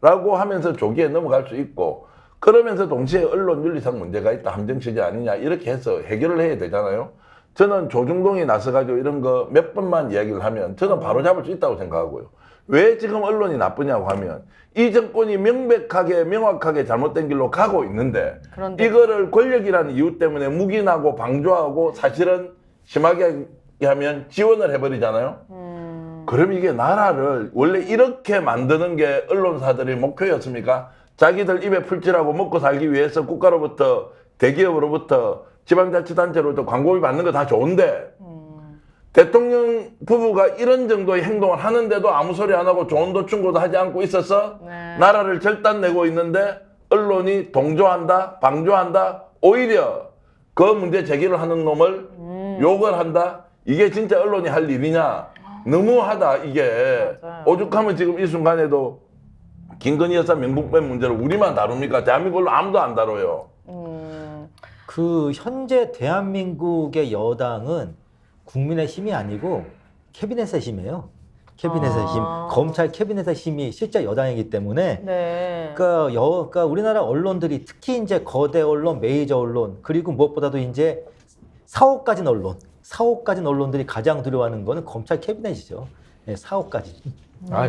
라고 하면서 조기에 넘어갈 수 있고 그러면서 동시에 언론 윤리상 문제가 있다. 함정 취재 아니냐 이렇게 해서 해결을 해야 되잖아요. 저는 조중동이 나서가지고 이런 거 몇 번만 이야기를 하면 저는 바로 잡을 수 있다고 생각하고요. 왜 지금 언론이 나쁘냐고 하면 이 정권이 명확하게 잘못된 길로 가고 있는데 그런데. 이거를 권력이라는 이유 때문에 묵인하고 방조하고 사실은 심하게 하면 지원을 해버리잖아요. 그럼 이게 나라를 원래 이렇게 만드는 게 언론사들의 목표였습니까? 자기들 입에 풀칠하고 먹고 살기 위해서 국가로부터 대기업으로부터 지방자치단체로부터 광고비 받는 거 다 좋은데 대통령 부부가 이런 정도의 행동을 하는데도 아무 소리 안 하고 조언도 충고도 하지 않고 있어서 네. 나라를 절단내고 있는데 언론이 동조한다, 방조한다, 오히려 그 문제 제기를 하는 놈을 욕을 한다. 이게 진짜 언론이 할 일이냐? 너무하다 이게. 맞아요. 오죽하면 지금 이 순간에도 김건희 여사 명분빼 문제를 우리만 다룹니까? 대한민국으로 아무도 안 다뤄요. 그 현재 대한민국의 여당은 국민의 힘이 아니고 캐비넷의 힘이에요. 캐비넷의 힘. 검찰 캐비넷의 힘이 실제 여당이기 때문에 네. 그러니까 우리나라 언론들이 특히 이제 거대 언론, 메이저 언론 그리고 무엇보다도 이제 4호까지 언론들이 가장 두려워하는 거는 검찰 캐비넷이죠. 네, 4호까지.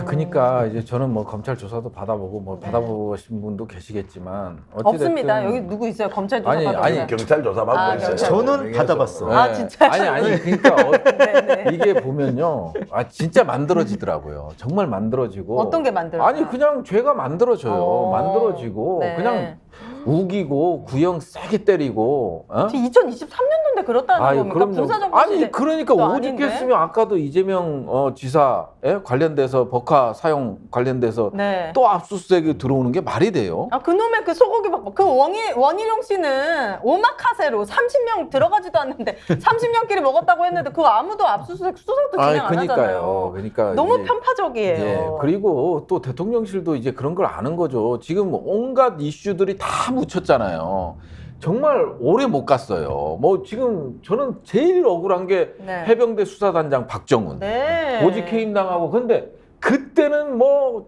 그러니까 이제 저는 뭐 검찰 조사도 받아보고 뭐 받아보신 분도 계시겠지만 어찌됐든 없습니다. 여기 누구 있어요? 검찰 조사 아니, 받은 아니, 사람? 경찰 조사 받고 아, 있어요. 경찰. 저는 받아봤어. 아, 진짜요? 아니 그러니까 네네. 이게 보면요, 진짜 만들어지더라고요. 정말 만들어지고. 어떤 게 만들어져요? 아니 그냥 죄가 만들어져요. 만들어지고 네. 그냥 우기고 구형 세게 때리고. 어? 2023년도인데 그렇다는 겁니까? 그럼요. 군사적 아니 그러니까 또 아닌데? 오죽했으면 아까도 이재명 지사에 관련돼서 법카 사용 관련돼서 네. 또 압수수색이 들어오는 게 말이 돼요? 그놈의 그 소고기 밥, 그 원희룡 씨는 오마카세로 30명 들어가지도 않는데 30명끼리 먹었다고 했는데 그거 아무도 압수수색 수사도 진행 안 하잖아요. 그러니까 너무 이제, 편파적이에요. 예, 그리고 또 대통령실도 이제 그런 걸 아는 거죠. 지금 온갖 이슈들이 다 묻혔잖아요. 정말 오래 못 갔어요. 뭐 지금 저는 제일 억울한 게 네. 해병대 수사단장 박정훈 네. 보직 해임 당하고 근데 그때는 뭐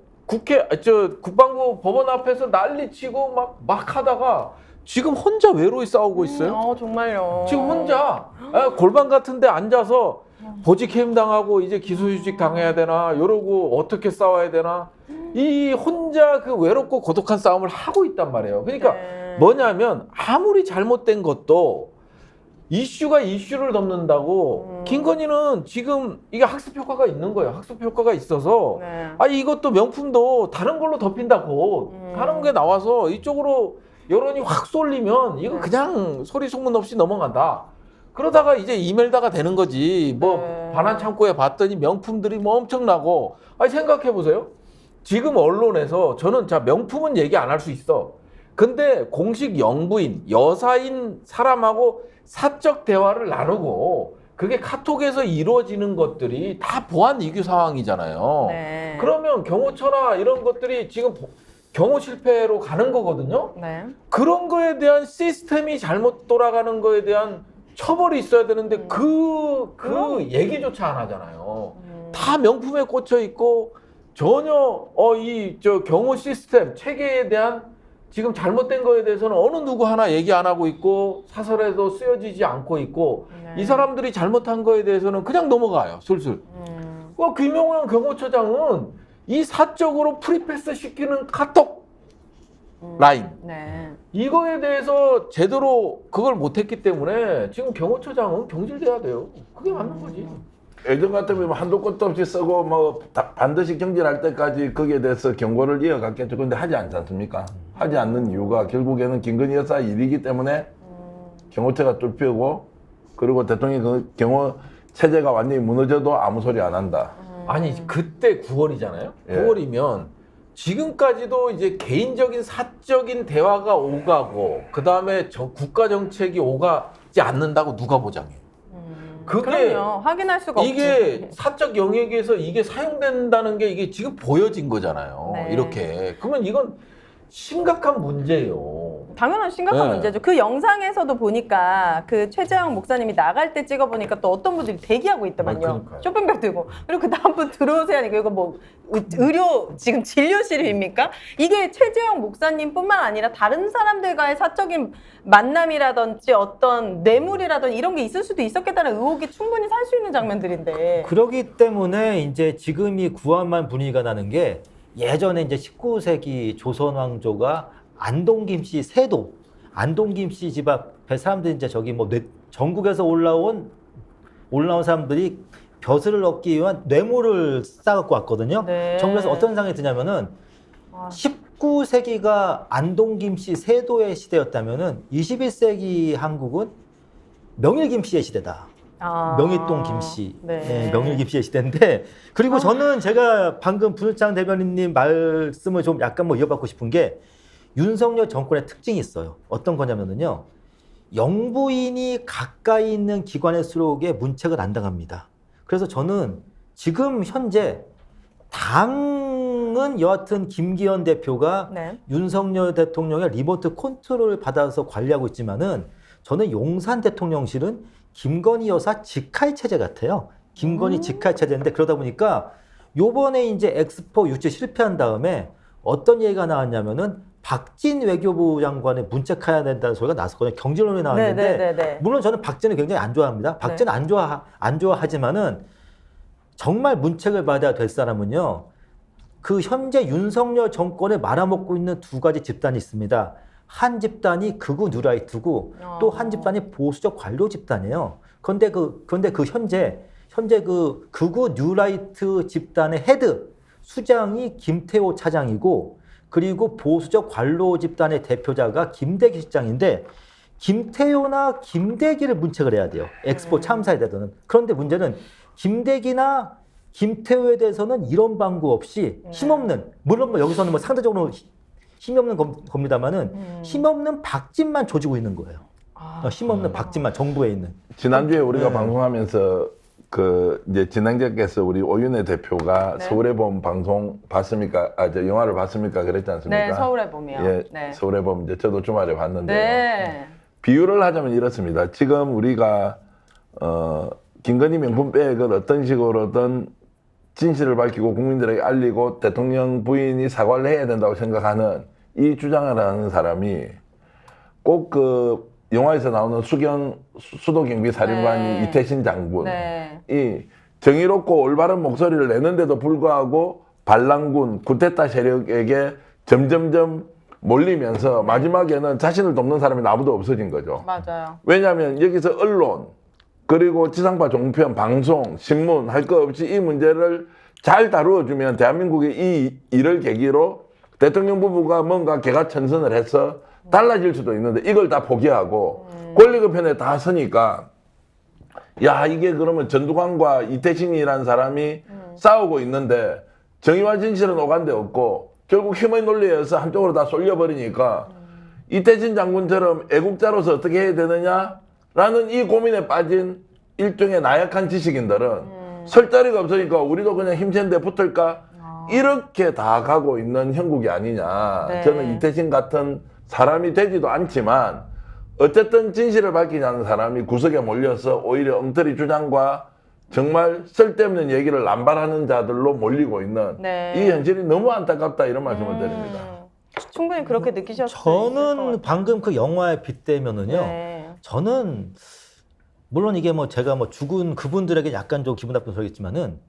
국방부 법원 앞에서 난리치고 막 하다가 지금 혼자 외로이 싸우고 있어요. 정말요. 지금 혼자 골반 같은데 앉아서 보직 해임 당하고 이제 기소유직 당해야 되나 이러고 어떻게 싸워야 되나 이 혼자 그 외롭고 고독한 싸움을 하고 있단 말이에요. 그러니까 네. 뭐냐면 아무리 잘못된 것도 이슈가 이슈를 넘는다고 김건희는 지금 이게 학습 효과가 있는 거예요. 학습 효과가 있어서 네. 이것도 명품도 다른 걸로 덮인다고 하는 게 나와서 이쪽으로 여론이 확 쏠리면 이거 그냥 소리 소문 없이 넘어간다. 그러다가 이제 이멜다가 되는 거지. 뭐 네. 반환 창고에 봤더니 명품들이 뭐 엄청나고. 생각해 보세요. 지금 언론에서 저는 명품은 얘기 안 할 수 있어. 근데 공식 영부인, 여사인 사람하고 사적 대화를 나누고 그게 카톡에서 이루어지는 것들이 다 보안 이규 상황이잖아요. 네. 그러면 경호처나 이런 것들이 지금 경호 실패로 가는 거거든요. 네. 그런 거에 대한 시스템이 잘못 돌아가는 거에 대한 처벌이 있어야 되는데 그 얘기조차 안 하잖아요. 다 명품에 꽂혀 있고 전혀 경호 시스템 체계에 대한 지금 잘못된 거에 대해서는 어느 누구 하나 얘기 안 하고 있고 사설에도 쓰여지지 않고 있고 네. 이 사람들이 잘못한 거에 대해서는 그냥 넘어가요. 술술. 김용현 경호처장은 이 사적으로 프리패스 시키는 카톡 라인 네. 이거에 대해서 제대로 그걸 못했기 때문에 지금 경호처장은 경질돼야 돼요. 그게 맞는 거지. 예전 같으면 한도 끝도 없이 쓰고 반드시 경질할 때까지 거기에 대해서 경고를 이어갔겠죠. 근데 하지 않지 않습니까? 하지 않는 이유가 결국에는 김건희 여사 일이기 때문에 경호처가 뚫히고 그리고 대통령이 그 경호 체제가 완전히 무너져도 아무 소리 안 한다. 아니 그때 9월이잖아요. 예. 9월이면 지금까지도 이제 개인적인 사적인 대화가 오가고 그 다음에 국가 정책이 오가지 않는다고 누가 보장해? 그게 그럼요. 확인할 수가 이게 없지. 사적 영역에서 이게 사용된다는 게 이게 지금 보여진 거잖아요. 네. 이렇게 그러면 이건 심각한 문제예요. 당연한 심각한 네. 문제죠. 그 영상에서도 보니까 그 최재형 목사님이 나갈 때 찍어보니까 또 어떤 분들이 대기하고 있더만요. 그러니까요. 쇼핑백 들고. 그리고 그 다음 분 들어오세요 하니까 이거 뭐 의료 지금 진료실입니까? 이게 최재형 목사님뿐만 아니라 다른 사람들과의 사적인 만남이라든지 어떤 뇌물이라든지 이런 게 있을 수도 있었겠다는 의혹이 충분히 살 수 있는 장면들인데. 그러기 때문에 이제 지금이 구한말 분위기가 나는 게 예전에 이제 19세기 조선 왕조가 안동김 씨 세도, 안동김 씨 집 앞에 사람들이 이제 저기 뭐 전국에서 올라온 사람들이 벼슬을 얻기 위한 뇌물을 싸갖고 왔거든요. 네. 정부에서 어떤 상황이 드냐면은 19세기가 안동김 씨 세도의 시대였다면은 21세기 한국은 명일김 씨의 시대다. 명일동 김씨, 네. 명일 김씨의 시대인데 그리고 저는 제가 방금 분우창 대변인님 말씀을 좀 약간 뭐 이어받고 싶은 게 윤석열 정권의 특징이 있어요. 어떤 거냐면요, 영부인이 가까이 있는 기관일수록에 문책을 안 당합니다. 그래서 저는 지금 현재 당은 여하튼 김기현 대표가 네. 윤석열 대통령의 리모트 컨트롤을 받아서 관리하고 있지만은 저는 용산 대통령실은 김건희 여사 직할 체제 같아요. 김건희 직할 체제인데 그러다 보니까 요번에 이제 엑스포 유치 실패한 다음에 어떤 얘기가 나왔냐면은 박진 외교부 장관의 문책해야 된다는 소리가 나왔거든요. 경질론이 나왔는데 네. 물론 저는 박진을 굉장히 안 좋아합니다. 박진은 안 좋아하지만은 정말 문책을 받아야 될 사람은요. 그 현재 윤석열 정권에 말아먹고 있는 두 가지 집단이 있습니다. 한 집단이 극우 뉴라이트고 또 한 집단이 보수적 관료 집단이에요. 그런데 현재 그 극우 뉴라이트 집단의 헤드 수장이 김태호 차장이고 그리고 보수적 관료 집단의 대표자가 김대기 실장인데 김태호나 김대기를 문책을 해야 돼요. 엑스포 참사에 대해서는. 그런데 문제는 김대기나 김태호에 대해서는 이런 방구 없이 힘없는, 물론 뭐 여기서는 뭐 상대적으로 힘이 없는 겁니다만은 힘없는 박진만 조지고 있는 거예요. 힘없는 박진만 정부에 있는. 지난주에 우리가 네. 방송하면서 그 이제 진행자께서 우리 오윤혜 대표가 네. 서울의 봄 방송 봤습니까? 저 영화를 봤습니까? 그랬지 않습니까? 네, 서울의 봄이요. 예, 네. 서울의 봄 이제 저도 주말에 봤는데요. 네. 비유를 하자면 이렇습니다. 지금 우리가 김건희 명품백을 어떤 식으로든 진실을 밝히고 국민들에게 알리고 대통령 부인이 사과를 해야 된다고 생각하는 이 주장을 하는 사람이 꼭 그 영화에서 나오는 수도경비 사령관이 네. 이태신 장군이 네. 정의롭고 올바른 목소리를 내는데도 불구하고 반란군 쿠데타 세력에게 점점점 몰리면서 마지막에는 자신을 돕는 사람이 아무도 없어진 거죠. 맞아요. 왜냐하면 여기서 언론 그리고 지상파 종편, 방송, 신문 할 거 없이 이 문제를 잘 다루어주면 대한민국의 이 일을 계기로 대통령 부부가 뭔가 개가천선을 해서 달라질 수도 있는데 이걸 다 포기하고 권력의 편에 다 서니까 야 이게 그러면 전두광과 이태신이라는 사람이 싸우고 있는데 정의와 진실은 오간데 없고 결국 힘의 논리에 의해서 한쪽으로 다 쏠려버리니까 이태신 장군처럼 애국자로서 어떻게 해야 되느냐라는 이 고민에 빠진 일종의 나약한 지식인들은 설 자리가 없으니까 우리도 그냥 힘센 데 붙을까? 이렇게 다 가고 있는 형국이 아니냐. 네. 저는 이태신 같은 사람이 되지도 않지만 어쨌든 진실을 밝히지 않는 사람이 구석에 몰려서 오히려 엉터리 주장과 정말 쓸데없는 얘기를 남발하는 자들로 몰리고 있는 네. 이 현실이 너무 안타깝다 이런 말씀을 드립니다. 충분히 그렇게 느끼셨을 수 있을 것 저는 같아요. 방금 그 영화에 빗대면은요. 네. 저는 물론 이게 뭐 제가 뭐 죽은 그분들에게 약간 좀 기분 나쁜 소리겠지만은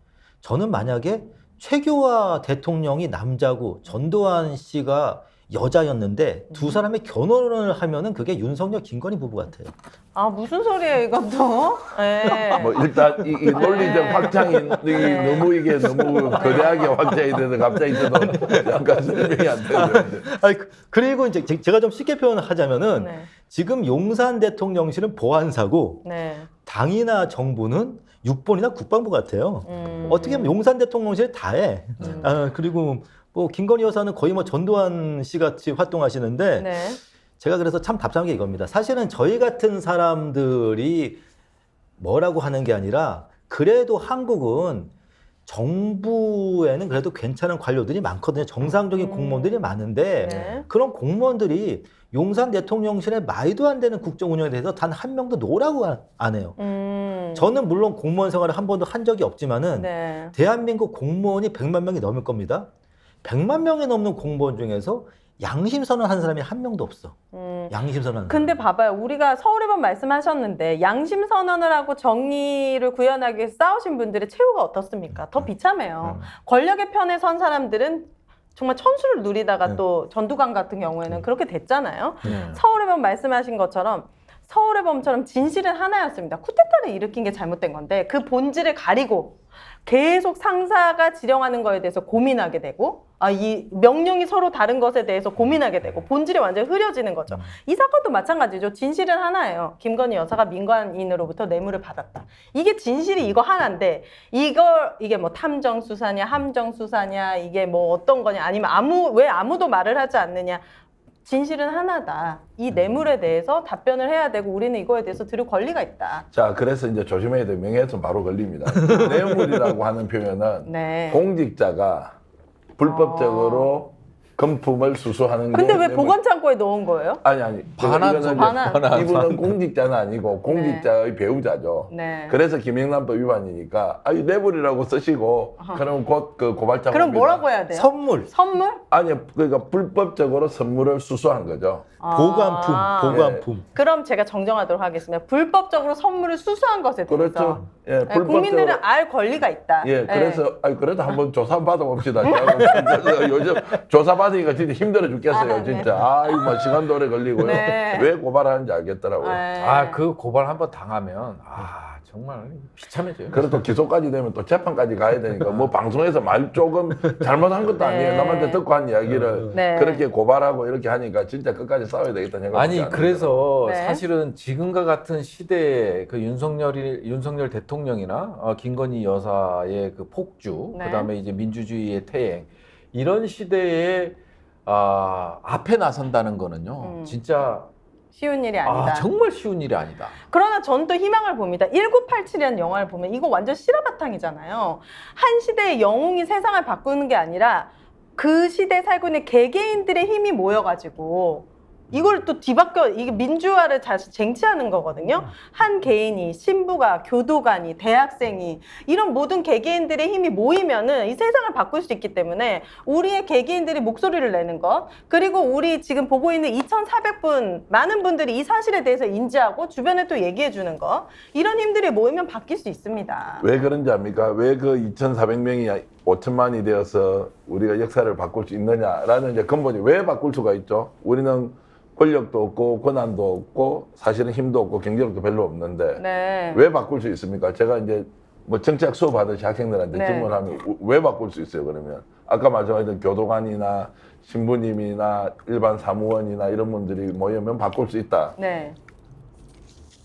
저는 만약에 최규하 대통령이 남자고 전두환 씨가 여자였는데 두 사람이 결혼을 하면은 그게 윤석열 김건희 부부 같아요. 아 무슨 소리예요 이것도? 네. 뭐 일단 이 논리적 확장이 네. 너무 이게 너무 거대하게 확장이 돼서 갑자기 저도 약간 설명이 안 되는데. 아니, 그리고 이제 제가 좀 쉽게 표현을 하자면은 네. 지금 용산 대통령실은 보안사고 네. 당이나 정부는 육본이나 국방부 같아요. 어떻게 보면 용산 대통령실 다 해. 그리고 뭐 김건희 여사는 거의 뭐 전두환 씨 같이 활동하시는데 네. 제가 그래서 참 답답한 게 이겁니다. 사실은 저희 같은 사람들이 뭐라고 하는 게 아니라 그래도 한국은 정부에는 그래도 괜찮은 관료들이 많거든요. 정상적인 공무원들이 많은데 네. 그런 공무원들이 용산 대통령실에 말도 안 되는 국정 운영에 대해서 단 한 명도 노라고 안 해요. 저는 물론 공무원 생활을 한 번도 한 적이 없지만은 네. 대한민국 공무원이 100만 명이 넘을 겁니다. 100만 명이 넘는 공무원 중에서 양심선언 한 사람이 한 명도 없어. 양심선언. 근데 봐봐요. 우리가 서울의원 말씀하셨는데 양심 선언을 하고 정의를 구현하기 위해서 싸우신 분들의 최후가 어떻습니까? 더 비참해요. 권력의 편에 선 사람들은 정말 천수를 누리다가 또 전두광 같은 경우에는 그렇게 됐잖아요. 서울의원 말씀하신 것처럼 서울의 범처럼 진실은 하나였습니다. 쿠데타를 일으킨 게 잘못된 건데 그 본질을 가리고 계속 상사가 지령하는 거에 대해서 고민하게 되고 이 명령이 서로 다른 것에 대해서 고민하게 되고 본질이 완전히 흐려지는 거죠. 이 사건도 마찬가지죠. 진실은 하나예요. 김건희 여사가 민간인으로부터 뇌물을 받았다. 이게 진실이 이거 하나인데 이게 뭐 탐정 수사냐 함정 수사냐 이게 뭐 어떤 거냐 아니면 왜 아무도 말을 하지 않느냐. 진실은 하나다. 이 뇌물에 대해서 답변을 해야 되고 우리는 이거에 대해서 들을 권리가 있다. 자, 그래서 이제 조심해야 돼. 명예훼손 바로 걸립니다. 뇌물이라고 하는 표현은 네. 공직자가 불법적으로 금품을 수수하는 근데 게 왜 뇌물. 보관창고에 넣은 거예요? 아니 반환 반환. 이분은 공직자는 아니고 공직자의 배우자죠. 네. 그래서 김영란법 위반이니까 이 뇌물이라고 쓰시고 그럼 곧 그 고발장 그럼 뭐라고 해야 돼요? 선물, 선물? 아니 그러니까 불법적으로 선물을 수수한 거죠. 보관품. 그럼 제가 정정하도록 하겠습니다. 불법적으로 선물을 수수한 것에 대해서 그렇죠. 예, 네, 국민들은 알 권리가 있다. 예, 그래서 그래도 한번 조사 받아봅시다. 그래서 요즘 조사 받으니까 진짜 힘들어 죽겠어요, 진짜. 이거 시간도 오래 걸리고요. 네. 왜 고발하는지 알겠더라고요. 네. 그 고발 한번 당하면 정말 비참해져요. 그래도 또 기소까지 되면 또 재판까지 가야 되니까 뭐 방송에서 말 조금 잘못한 것도 아니에요. 남한테 듣고 한 이야기를 네. 그렇게 고발하고 이렇게 하니까 진짜 끝까지 싸워야 되겠다는 생각이 아니 그래서 네. 사실은 지금과 같은 시대에 그 윤석열 대통령이나 김건희 여사의 그 폭주, 네. 그다음에 이제 민주주의의 퇴행 이런 시대에 앞에 나선다는 거는요, 진짜 쉬운 일이 아니다. 정말 쉬운 일이 아니다. 그러나 전 또 희망을 봅니다. 1987이라는 영화를 보면 이거 완전 실화바탕이잖아요. 한 시대의 영웅이 세상을 바꾸는 게 아니라 그 시대에 살고 있는 개개인들의 힘이 모여가지고 이걸 또 뒤바꿔 이게 민주화를 다시 쟁취하는 거거든요. 한 개인이 신부가 교도관이 대학생이 이런 모든 개개인들의 힘이 모이면은 이 세상을 바꿀 수 있기 때문에 우리의 개개인들이 목소리를 내는 것 그리고 우리 지금 보고 있는 2,400분 많은 분들이 이 사실에 대해서 인지하고 주변에 또 얘기해 주는 거 이런 힘들이 모이면 바뀔 수 있습니다. 왜 그런지 압니까? 왜 그 2,400명이 5천만이 되어서 우리가 역사를 바꿀 수 있느냐라는 이제 근본이 왜 바꿀 수가 있죠? 우리는 권력도 없고 권한도 없고 사실은 힘도 없고 경제력도 별로 없는데 네. 왜 바꿀 수 있습니까? 제가 이제 뭐 정치학 수업 하듯이 학생들한테 네. 질문하면 왜 바꿀 수 있어요? 그러면 아까 말씀하신 교도관이나 신부님이나 일반 사무원이나 이런 분들이 모이면 바꿀 수 있다. 네.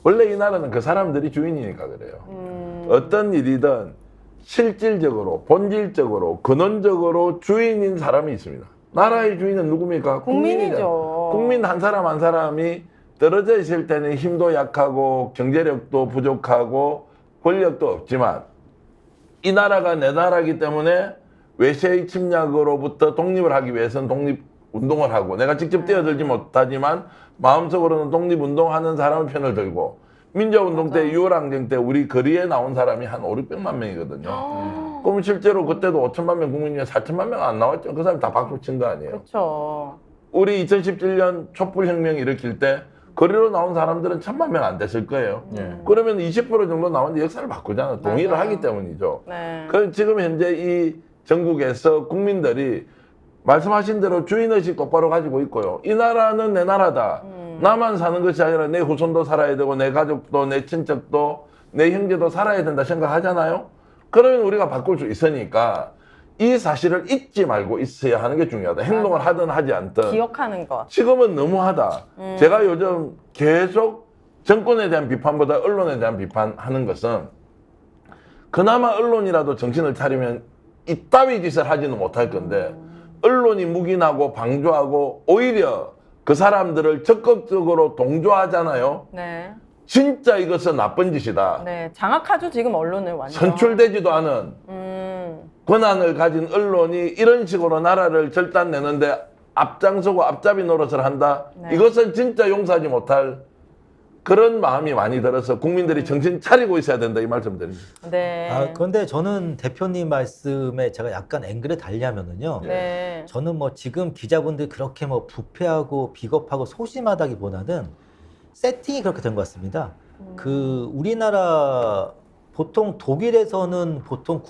원래 이 나라는 그 사람들이 주인이니까 그래요. 어떤 일이든 실질적으로 본질적으로 근원적으로 주인인 사람이 있습니다. 나라의 주인은 누굽니까? 국민이죠. 국민 한 사람 한 사람이 떨어져 있을 때는 힘도 약하고 경제력도 부족하고 권력도 없지만 이 나라가 내 나라이기 때문에 외세의 침략으로부터 독립을 하기 위해서는 독립운동을 하고 내가 직접 뛰어들지 못하지만 마음속으로는 독립운동하는 사람의 편을 들고 민주화운동 때 6월 항쟁 때 우리 거리에 나온 사람이 한 5,600만 명이거든요. 그럼 실제로 그때도 5천만 명 국민 중에 4천만 명 안 나왔죠. 그 사람이 다 박수 친 거 아니에요. 그렇죠. 우리 2017년 촛불혁명 일으킬 때 거리로 나온 사람들은 1,000만 명 안 됐을 거예요. 그러면 20% 정도 나오는데 역사를 바꾸잖아요. 동의를 맞아요. 하기 때문이죠. 네. 그 지금 현재 이 전국에서 국민들이 말씀하신 대로 주인의식 똑바로 가지고 있고요. 이 나라는 내 나라다. 나만 사는 것이 아니라 내 후손도 살아야 되고 내 가족도 내 친척도 내 형제도 살아야 된다 생각하잖아요. 그러면 우리가 바꿀 수 있으니까 이 사실을 잊지 말고 있어야 하는 게 중요하다. 행동을 하든 하지 않든. 기억하는 것. 지금은 너무하다. 제가 요즘 계속 정권에 대한 비판보다 언론에 대한 비판하는 것은 그나마 언론이라도 정신을 차리면 이따위 짓을 하지는 못할 건데 언론이 묵인하고 방조하고 오히려 그 사람들을 적극적으로 동조하잖아요. 네. 진짜 이것은 나쁜 짓이다. 네. 장악하죠, 지금 언론을 완전. 선출되지도 않은 권한을 가진 언론이 이런 식으로 나라를 절단내는데 앞장서고 앞잡이 노릇을 한다. 네. 이것은 진짜 용서하지 못할 그런 마음이 많이 들어서 국민들이 정신 차리고 있어야 된다 이 말씀 드립니다. 네. 아, 그런데 저는 대표님 말씀에 제가 약간 앵글에 달리하면은요. 네. 저는 뭐 지금 기자분들 그렇게 뭐 부패하고 비겁하고 소심하다기보다는 세팅이 그렇게 된 것 같습니다. 그 우리나라 보통 독일에서는 보통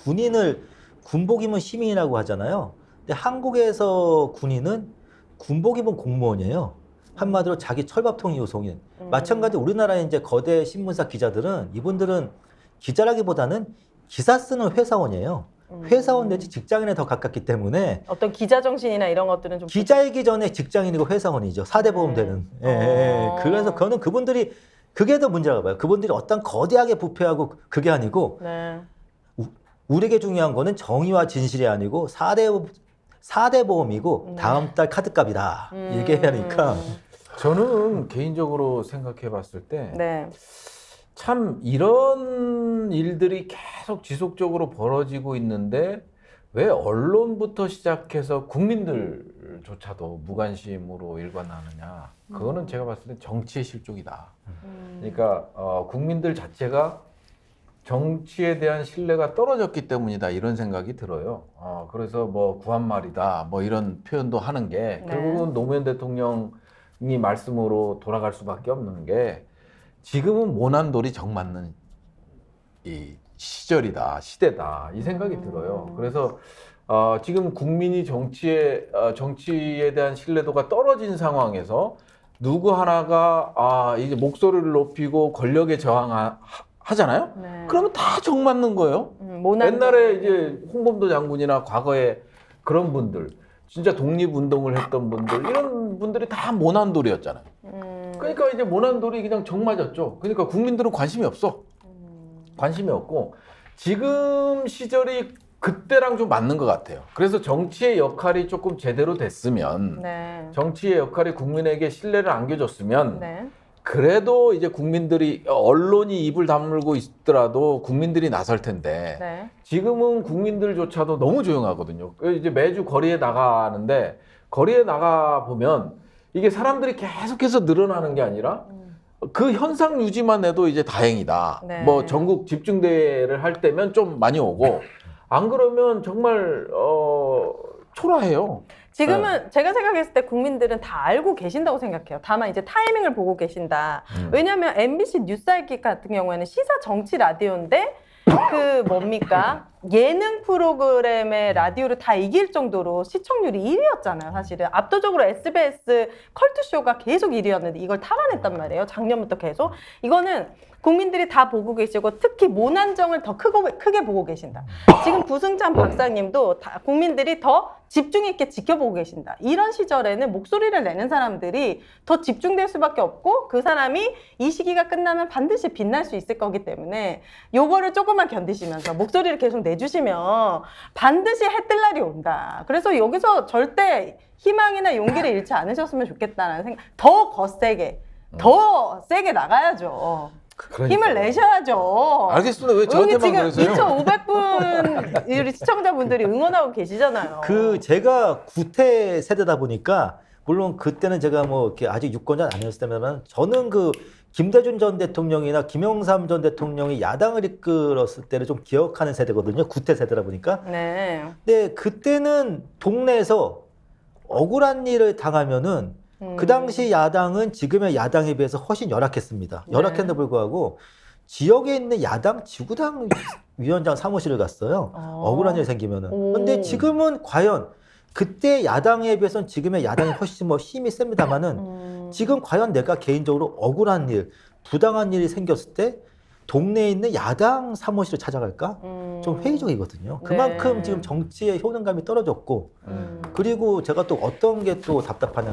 군복 입은 시민이라고 하잖아요. 근데 한국에서 군인은 군복 입은 공무원이에요. 한마디로 자기 철밥통 이호송인. 마찬가지로 우리나라의 이제 거대 신문사 기자들은 이분들은 기자라기보다는 기사 쓰는 회사원이에요. 회사원 내지 직장인에 더 가깝기 때문에 어떤 기자 정신이나 이런 것들은 좀 기자이기 전에 직장인이고 회사원이죠. 4대 보험 되는. 예, 예. 그래서 그거는 그분들이 그게 더 문제라고 봐요. 그분들이 어떤 거대하게 부패하고 그게 아니고 네. 우리에게 중요한 거는 정의와 진실이 아니고 4대 보험이고 다음 달 카드값이다. 이렇게 해야 하니까. 저는 개인적으로 생각해 봤을 때 네. 참 이런 일들이 계속 지속적으로 벌어지고 있는데 왜 언론부터 시작해서 국민들조차도 무관심으로 일관하느냐. 그거는 제가 봤을 때 정치의 실족이다. 그러니까 국민들 자체가 정치에 대한 신뢰가 떨어졌기 때문이다 이런 생각이 들어요. 그래서 뭐 구한말이다 뭐 이런 표현도 하는 게 결국은 노무현 대통령이 말씀으로 돌아갈 수밖에 없는 게 지금은 모난돌이 정맞는 이 시절이다 시대다 이 생각이 들어요. 그래서 지금 국민이 정치에 대한 신뢰도가 떨어진 상황에서 누구 하나가 이제 목소리를 높이고 권력에 저항하잖아요. 네. 그러면 다 정맞는 거예요. 옛날에 이제 홍범도 장군이나 과거에 그런 분들 진짜 독립운동을 했던 분들 이런 분들이 다 모난돌이었잖아요. 그러니까 이제 모난돌이 그냥 정맞았죠. 그러니까 국민들은 관심이 없어. 관심이 없고 지금 시절이 그때랑 좀 맞는 것 같아요. 그래서 정치의 역할이 조금 제대로 됐으면 네. 정치의 역할이 국민에게 신뢰를 안겨줬으면 네. 그래도 이제 국민들이 언론이 입을 다물고 있더라도 국민들이 나설 텐데 네. 지금은 국민들조차도 너무 조용하거든요. 이제 매주 거리에 나가는데 거리에 나가 보면 이게 사람들이 계속해서 늘어나는 게 아니라 그 현상 유지만 해도 이제 다행이다. 네. 뭐 전국 집중대회를 할 때면 좀 많이 오고 안 그러면 정말 초라해요. 지금은 제가 생각했을 때 국민들은 다 알고 계신다고 생각해요. 다만 이제 타이밍을 보고 계신다. 왜냐하면 MBC 뉴스알기 같은 경우에는 시사 정치 라디오인데 그 뭡니까? 예능 프로그램의 라디오를 다 이길 정도로 시청률이 1위였잖아요, 사실은. 압도적으로 SBS 컬투쇼가 계속 1위였는데 이걸 탈환했단 말이에요, 작년부터 계속. 이거는 국민들이 다 보고 계시고 특히 모난정을 더 크게 보고 계신다. 지금 부승찬 박사님도 다 국민들이 더 집중 있게 지켜보고 계신다. 이런 시절에는 목소리를 내는 사람들이 더 집중될 수밖에 없고 그 사람이 이 시기가 끝나면 반드시 빛날 수 있을 거기 때문에 요거를 조금만 견디시면서 목소리를 계속 내주시면 반드시 해 뜰 날이 온다. 그래서 여기서 절대 희망이나 용기를 잃지 않으셨으면 좋겠다는 생각. 더 거세게, 더 세게 나가야죠. 그러니까. 힘을 내셔야죠. 알겠습니다. 왜 여기 저한테만 지금 그러세요? 2,500분 우리 시청자분들이 응원하고 계시잖아요. 그 제가 구태 세대다 보니까 물론 그때는 제가 뭐 이렇게 아직 유권자 아니었을 때면 저는 그 김대중 전 대통령이나 김영삼 전 대통령이 야당을 이끌었을 때를 좀 기억하는 세대거든요. 구태 세대다 보니까. 네. 근데 그때는 동네에서 억울한 일을 당하면은 그 당시 야당은 지금의 야당에 비해서 훨씬 열악했습니다. 네. 열악했는데 불구하고 지역에 있는 야당 지구당 위원장 사무실을 갔어요. 억울한 일 생기면은. 오. 근데 지금은 과연 그때 야당에 비해서는 지금의 야당이 훨씬 뭐 힘이 셉니다만은 지금 과연 내가 개인적으로 억울한 일, 부당한 일이 생겼을 때 동네에 있는 야당 사무실을 찾아갈까? 좀 회의적이거든요. 그만큼 네. 지금 정치의 효능감이 떨어졌고 그리고 제가 또 어떤 게 또 답답하냐면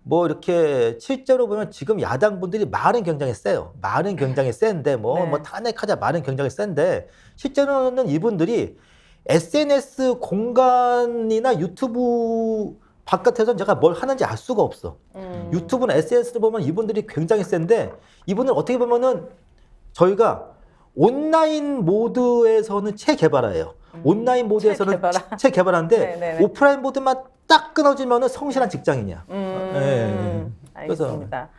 뭐 이렇게 실제로 보면 지금 야당 분들이 말은 굉장히 세요. 말은 굉장히 센데 뭐 네. 탄핵하자 말은 굉장히 센데 실제로는 이분들이 SNS 공간이나 유튜브 바깥에서는 제가 뭘 하는지 알 수가 없어. 유튜브나 SNS를 보면 이분들이 굉장히 센데 이분은 어떻게 보면은 저희가 온라인 모드에서는 체개발화예요. 온라인 모드에서는 체개발화. 체개발화인데 네네네. 오프라인 모드만 딱 끊어지면은 성실한 직장인이야. 네. 알겠습니다.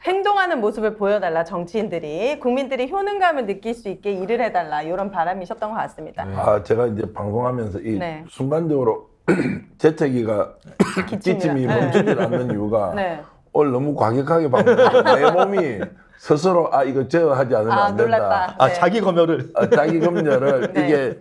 행동하는 모습을 보여달라, 정치인들이. 국민들이 효능감을 느낄 수 있게 일을 해달라, 이런 바람이셨던 것 같습니다. 아, 제가 이제 방송하면서 이 네. 순간적으로 재채기가 기침이 네. 멈추질 않는 이유가 네. 오늘 너무 과격하게 방송해서 내 몸이 스스로 이거 제어하지 않으면 아, 안 된다. 놀랐다. 아 네. 자기 검열을 자기 검열을 네. 이게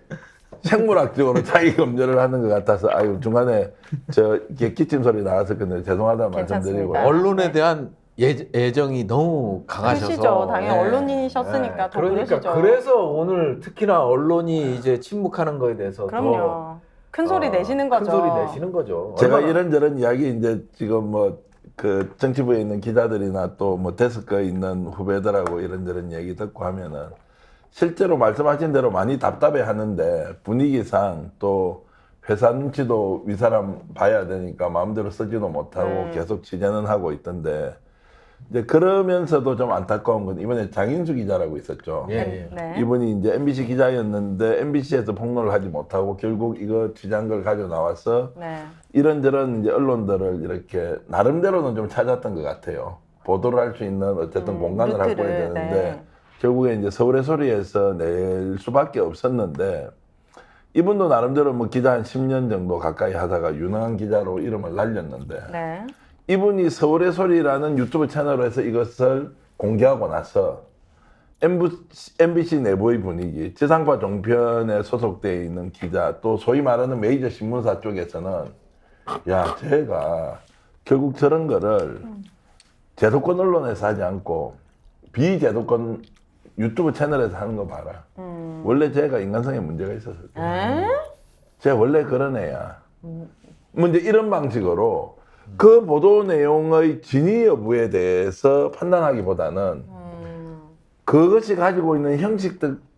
생물학적으로 자기 검열을 하는 것 같아서 아유 중간에 저 이게 기침 소리 나와서 근데 죄송하다 말씀드리고 괜찮습니다. 언론에 대한 애정이 너무 강하셔서. 그러시죠. 당연히 네. 언론인이셨으니까 더 그러니까 그러시죠. 그래서 오늘 특히나 언론이 이제 침묵하는 거에 대해서 그럼요. 큰 소리 내시는 거죠. 큰 소리 내시는 거죠. 제가 얼마나- 이런저런 이야기 이제 지금 뭐 그 정치부에 있는 기자들이나 또 뭐 데스크에 있는 후배들하고 이런저런 얘기 듣고 하면은 실제로 말씀하신 대로 많이 답답해 하는데 분위기상 또 회사 눈치도 윗사람 봐야 되니까 마음대로 쓰지도 못하고 계속 취재는 하고 있던데 이제 그러면서도 좀 안타까운 건 이번에 장인수 기자라고 있었죠. 예, 예. 네. 이분이 이제 MBC 기자였는데 MBC에서 폭로를 하지 못하고 결국 이거 취재한 걸 가져 나와서 네. 이런저런 이제 언론들을 이렇게 나름대로는 좀 찾았던 것 같아요. 보도를 할 수 있는 어쨌든 공간을 루트를, 확보해야 되는데 네. 결국에 이제 서울의 소리에서 낼 수밖에 없었는데 이분도 나름대로 뭐 기자 한 10년 정도 가까이 하다가 유능한 기자로 이름을 날렸는데 네. 이분이 서울의 소리라는 유튜브 채널에서 이것을 공개하고 나서 MBC 내부의 분위기, 지상파 종편에 소속되어 있는 기자, 또 소위 말하는 메이저 신문사 쪽에서는 야, 제가 결국 저런 거를 제도권 언론에서 하지 않고 비제도권 유튜브 채널에서 하는 거 봐라. 원래 제가 인간성에 문제가 있었을 때. 제가 원래 그런 애야. 뭐 이제 이런 방식으로 그 보도 내용의 진위 여부에 대해서 판단하기보다는 그것이 가지고 있는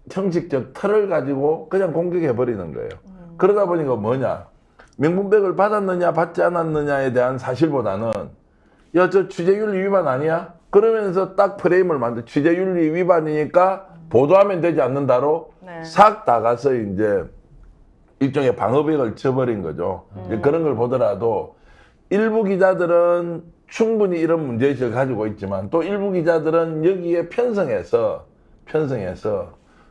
형식적 틀을 가지고 그냥 공격해버리는 거예요. 그러다 보니까 뭐냐. 명분백을 받았느냐 받지 않았느냐에 대한 사실보다는 야, 저 취재윤리 위반 아니야? 그러면서 딱 프레임을 만들 취재윤리 위반이니까 보도하면 되지 않는다로 네. 싹 다 가서 이제 일종의 방어벽을 쳐버린 거죠. 이제 그런 걸 보더라도 일부 기자들은 충분히 이런 문제의식을 가지고 있지만 또 일부 기자들은 여기에 편성해서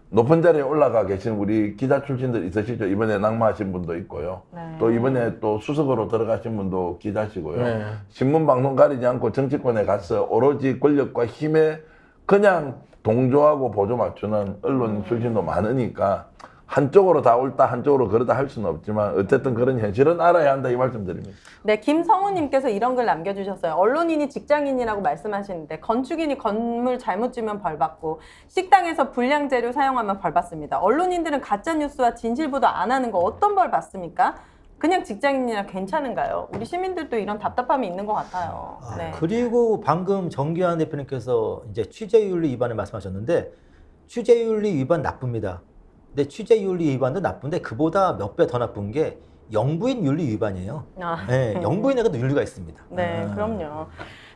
높은 자리에 올라가 계신 우리 기자 출신들 있으시죠? 이번에 낙마하신 분도 있고요. 네. 또 이번에 또 수석으로 들어가신 분도 기자시고요. 네. 신문 방송 가리지 않고 정치권에 가서 오로지 권력과 힘에 그냥 동조하고 보조 맞추는 언론 출신도 많으니까 한쪽으로 다 옳다 한쪽으로 그러다 할 수는 없지만 어쨌든 그런 현실은 알아야 한다 이 말씀 드립니다. 네, 김성우님께서 이런 글 남겨주셨어요. 언론인이 직장인이라고 말씀하시는데 건축인이 건물 잘못 지면 벌 받고 식당에서 불량 재료 사용하면 벌 받습니다. 언론인들은 가짜 뉴스와 진실 보도 안 하는 거 어떤 벌 받습니까? 그냥 직장인이라 괜찮은가요? 우리 시민들도 이런 답답함이 있는 것 같아요. 네. 그리고 방금 정기환 대표님께서 이제 취재윤리 위반을 말씀하셨는데 취재윤리 위반 나쁩니다. 근데 취재윤리 위반도 나쁜데 그보다 몇 배 더 나쁜 게 영부인 윤리 위반이에요. 아. 네, 영부인에게도 윤리가 있습니다. 네, 그럼요.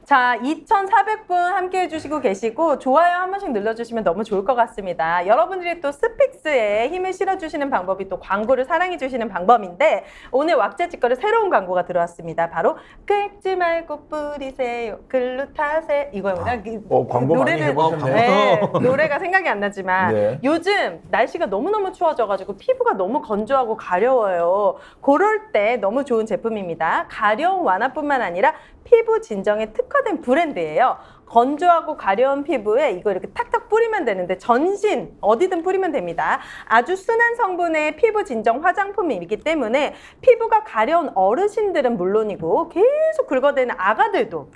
자, 2,400분 함께 해주시고 계시고 좋아요 한 번씩 눌러주시면 너무 좋을 것 같습니다. 여러분들이 또 스픽스에 힘을 실어주시는 방법이 또 광고를 사랑해주시는 방법인데 오늘 왁자지껄에 새로운 광고가 들어왔습니다. 바로 긁지 말고 뿌리세요. 글루타세 이거입니다. 광고 많이 해보셨네요. 네, 노래가 생각이 안 나지만 네. 요즘 날씨가 너무너무 추워져가지고 피부가 너무 건조하고 가려워요. 그럴 때 너무 좋은 제품입니다. 가려움 완화뿐만 아니라 피부 진정에 특화된 브랜드예요. 건조하고 가려운 피부에 이거 이렇게 탁탁 뿌리면 되는데 전신 어디든 뿌리면 됩니다. 아주 순한 성분의 피부 진정 화장품이기 때문에 피부가 가려운 어르신들은 물론이고 계속 긁어대는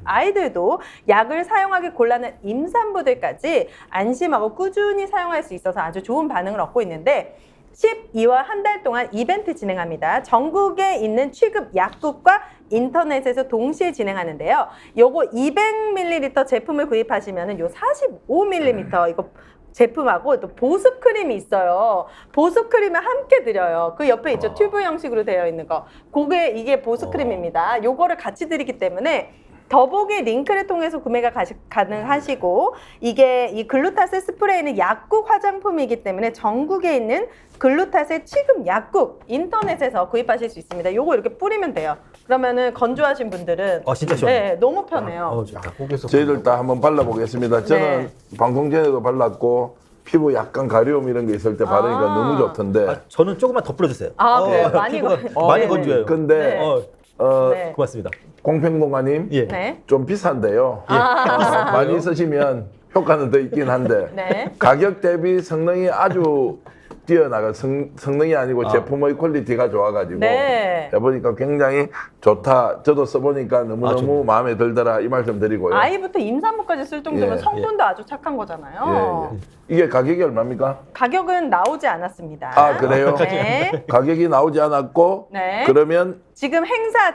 아이들도 약을 사용하기 곤란한 임산부들까지 안심하고 꾸준히 사용할 수 있어서 아주 좋은 반응을 얻고 있는데 12월 한 달 동안 이벤트 진행합니다. 전국에 있는 취급 약국과 인터넷에서 동시에 진행하는데요. 요거 200ml 제품을 구입하시면은 요 45ml 이거 제품하고 또 보습 크림이 있어요. 보습 크림을 함께 드려요. 그 옆에 있죠. 튜브 형식으로 되어 있는 거. 이게 보습 크림입니다. 요거를 같이 드리기 때문에 더보기 링크를 통해서 구매가 가능하시고 이게 이 글루타세 스프레이는 약국 화장품이기 때문에 전국에 있는 글루타세 취급 약국 인터넷에서 구입하실 수 있습니다. 요거 이렇게 뿌리면 돼요. 그러면은 건조하신 분들은 진짜 시원해요. 네, 너무 편해요. 약국에서 저희들 다 한번 발라보겠습니다. 저는 방송 전에도 발랐고 피부 약간 가려움 이런 게 있을 때 바르니까 너무 좋던데 저는 조금만 더 뿌려주세요. 그래요? 많이 피부가 건- 많이 네. 건조해요. 근데 네. 고맙습니다. 공평동아님 예. 네. 좀 비싼데요. 많이 쓰시면 효과는 더 있긴 한데 네. 가격 대비 성능이 아주 뛰어나가 성능이 아니고 제품의 퀄리티가 좋아가지고 네. 해보니까 굉장히 좋다. 저도 써보니까 너무너무 마음에 들더라 이 말씀 드리고요. 아이부터 임산부까지 쓸 정도면 예, 성분도 아주 착한 거잖아요. 예, 예. 이게 가격이 얼마입니까? 가격은 나오지 않았습니다. 아, 그래요? 네. 가격이 나오지 않았고 네. 그러면 지금 행사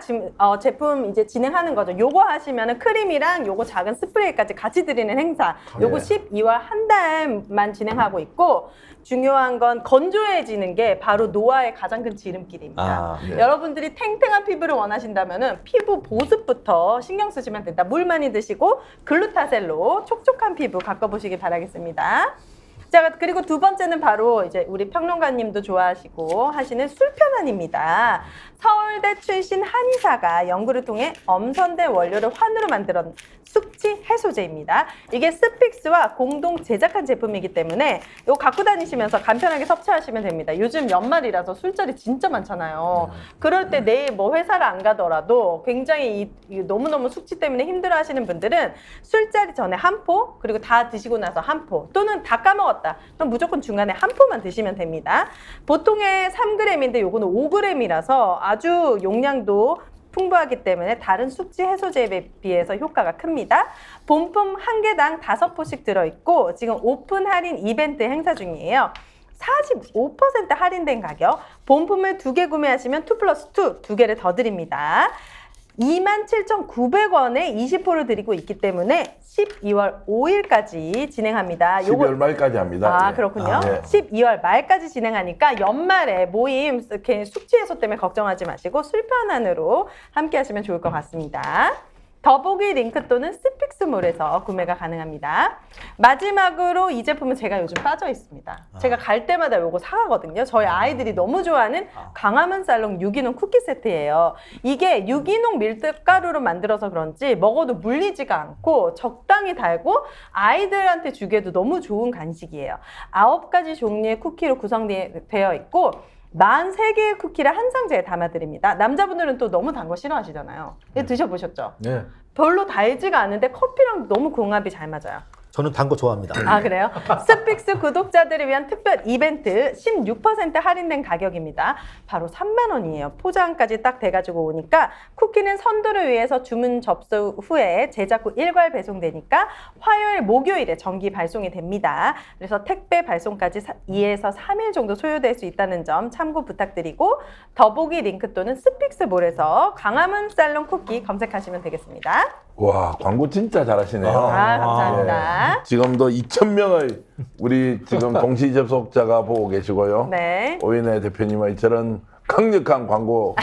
제품 이제 진행하는 거죠. 요거 하시면은 크림이랑 요거 작은 스프레이까지 같이 드리는 행사. 요거 예. 12월 한 달만 진행하고 있고 중요한 건 건조해지는 게 바로 노화의 가장 큰 지름길입니다. 네. 여러분들이 탱탱한 피부를 원하신다면은 피부 보습부터 신경 쓰시면 된다. 물 많이 드시고 글루타셀로 촉촉한 피부 가꿔보시기 바라겠습니다. 자, 그리고 두 번째는 바로 이제 우리 평론가님도 좋아하시고 하시는 술편안입니다. 서울대 출신 한의사가 연구를 통해 엄선된 원료를 환으로 만들었 숙취 해소제입니다. 이게 스픽스와 공동 제작한 제품이기 때문에 이거 갖고 다니시면서 간편하게 섭취하시면 됩니다. 요즘 연말이라서 술자리 진짜 많잖아요. 그럴 때 내일 뭐 회사를 안 가더라도 굉장히 이 너무너무 숙취 때문에 힘들어 하시는 분들은 술자리 전에 한 포, 그리고 다 드시고 나서 한 포, 또는 다 까먹었다. 그럼 무조건 중간에 한 포만 드시면 됩니다. 보통의 3g인데 요거는 5g이라서 아주 용량도 풍부하기 때문에 다른 숙취 해소제에 비해서 효과가 큽니다. 본품 한 개당 5포씩 들어있고 지금 오픈 할인 이벤트 행사 중이에요. 45% 할인된 가격, 본품을 2개 구매하시면 2+2, 2개를 더 드립니다. 27,900원에 20%를 드리고 있기 때문에 12월 5일까지 진행합니다. 12월 말까지 합니다. 아, 예. 그렇군요. 예. 12월 말까지 진행하니까 연말에 모임 이렇게 숙취 해소 때문에 걱정하지 마시고 술편안으로 함께 하시면 좋을 것 같습니다. 더보기 링크 또는 스픽스몰에서 구매가 가능합니다. 마지막으로 이 제품은 제가 요즘 빠져 있습니다. 제가 갈 때마다 요거 사가거든요. 저희 아이들이 너무 좋아하는 광화문 살롱 유기농 쿠키 세트예요. 이게 유기농 밀가루로 만들어서 그런지 먹어도 물리지가 않고 적당히 달고 아이들한테 주기에도 너무 좋은 간식이에요. 9가지 종류의 쿠키로 구성되어 있고 43개의 쿠키를 한 상자에 담아드립니다. 남자분들은 또 너무 단 거 싫어하시잖아요. 이거 드셔보셨죠? 네. 별로 달지가 않은데 커피랑 너무 궁합이 잘 맞아요. 저는 단 거 좋아합니다. 아, 그래요? 스픽스 구독자들을 위한 특별 이벤트 16% 할인된 가격입니다. 바로 3만 원이에요. 포장까지 딱 돼가지고 오니까 쿠키는 선두를 위해서 주문 접수 후에 제작 후 일괄 배송되니까 화요일, 목요일에 정기 발송이 됩니다. 그래서 택배 발송까지 2에서 3일 정도 소요될 수 있다는 점 참고 부탁드리고 더보기 링크 또는 스픽스몰에서 광화문 살롱 쿠키 검색하시면 되겠습니다. 와, 광고 진짜 잘하시네요. 아, 감사합니다. 지금도 2,000명의 우리 지금 동시 접속자가 보고 계시고요. 네. 오인혜 대표님의 저런 강력한 광고.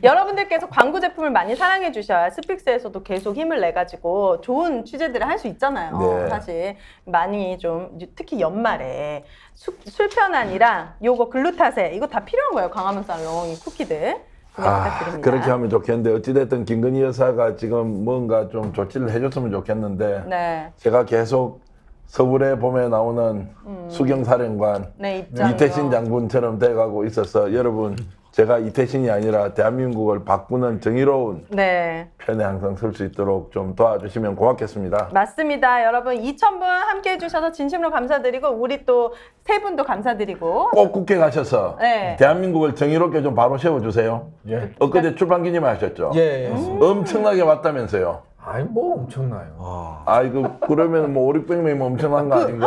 여러분들께서 광고 제품을 많이 사랑해 주셔야 스픽스에서도 계속 힘을 내가지고 좋은 취재들을 할 수 있잖아요. 네. 사실 많이 좀 특히 연말에 술편안이랑 요거 글루타세 이거 다 필요한 거예요. 광화문 살롱 이 쿠키들. 부탁드립니다. 그렇게 하면 좋겠는데 어찌됐든 김건희 여사가 지금 뭔가 좀 조치를 해줬으면 좋겠는데 네. 제가 계속 서울에 보면 나오는 수경사령관 네, 입장이요. 이태신 장군처럼 돼가고 있어서 여러분 제가 이태신이 아니라 대한민국을 바꾸는 정의로운 네. 편에 항상 설 수 있도록 좀 도와주시면 고맙겠습니다. 맞습니다. 여러분 2,000분 함께 해주셔서 진심으로 감사드리고 우리 또 세 분도 감사드리고 꼭 국회 가셔서 네. 대한민국을 정의롭게 좀 바로 세워주세요. 예. 엊그제 출판기념회 하셨죠? 예. 엄청나게 왔다면서요. 아니 뭐 엄청나요. 이거 그러면 뭐 5,600명이면 엄청난 거 아닌가?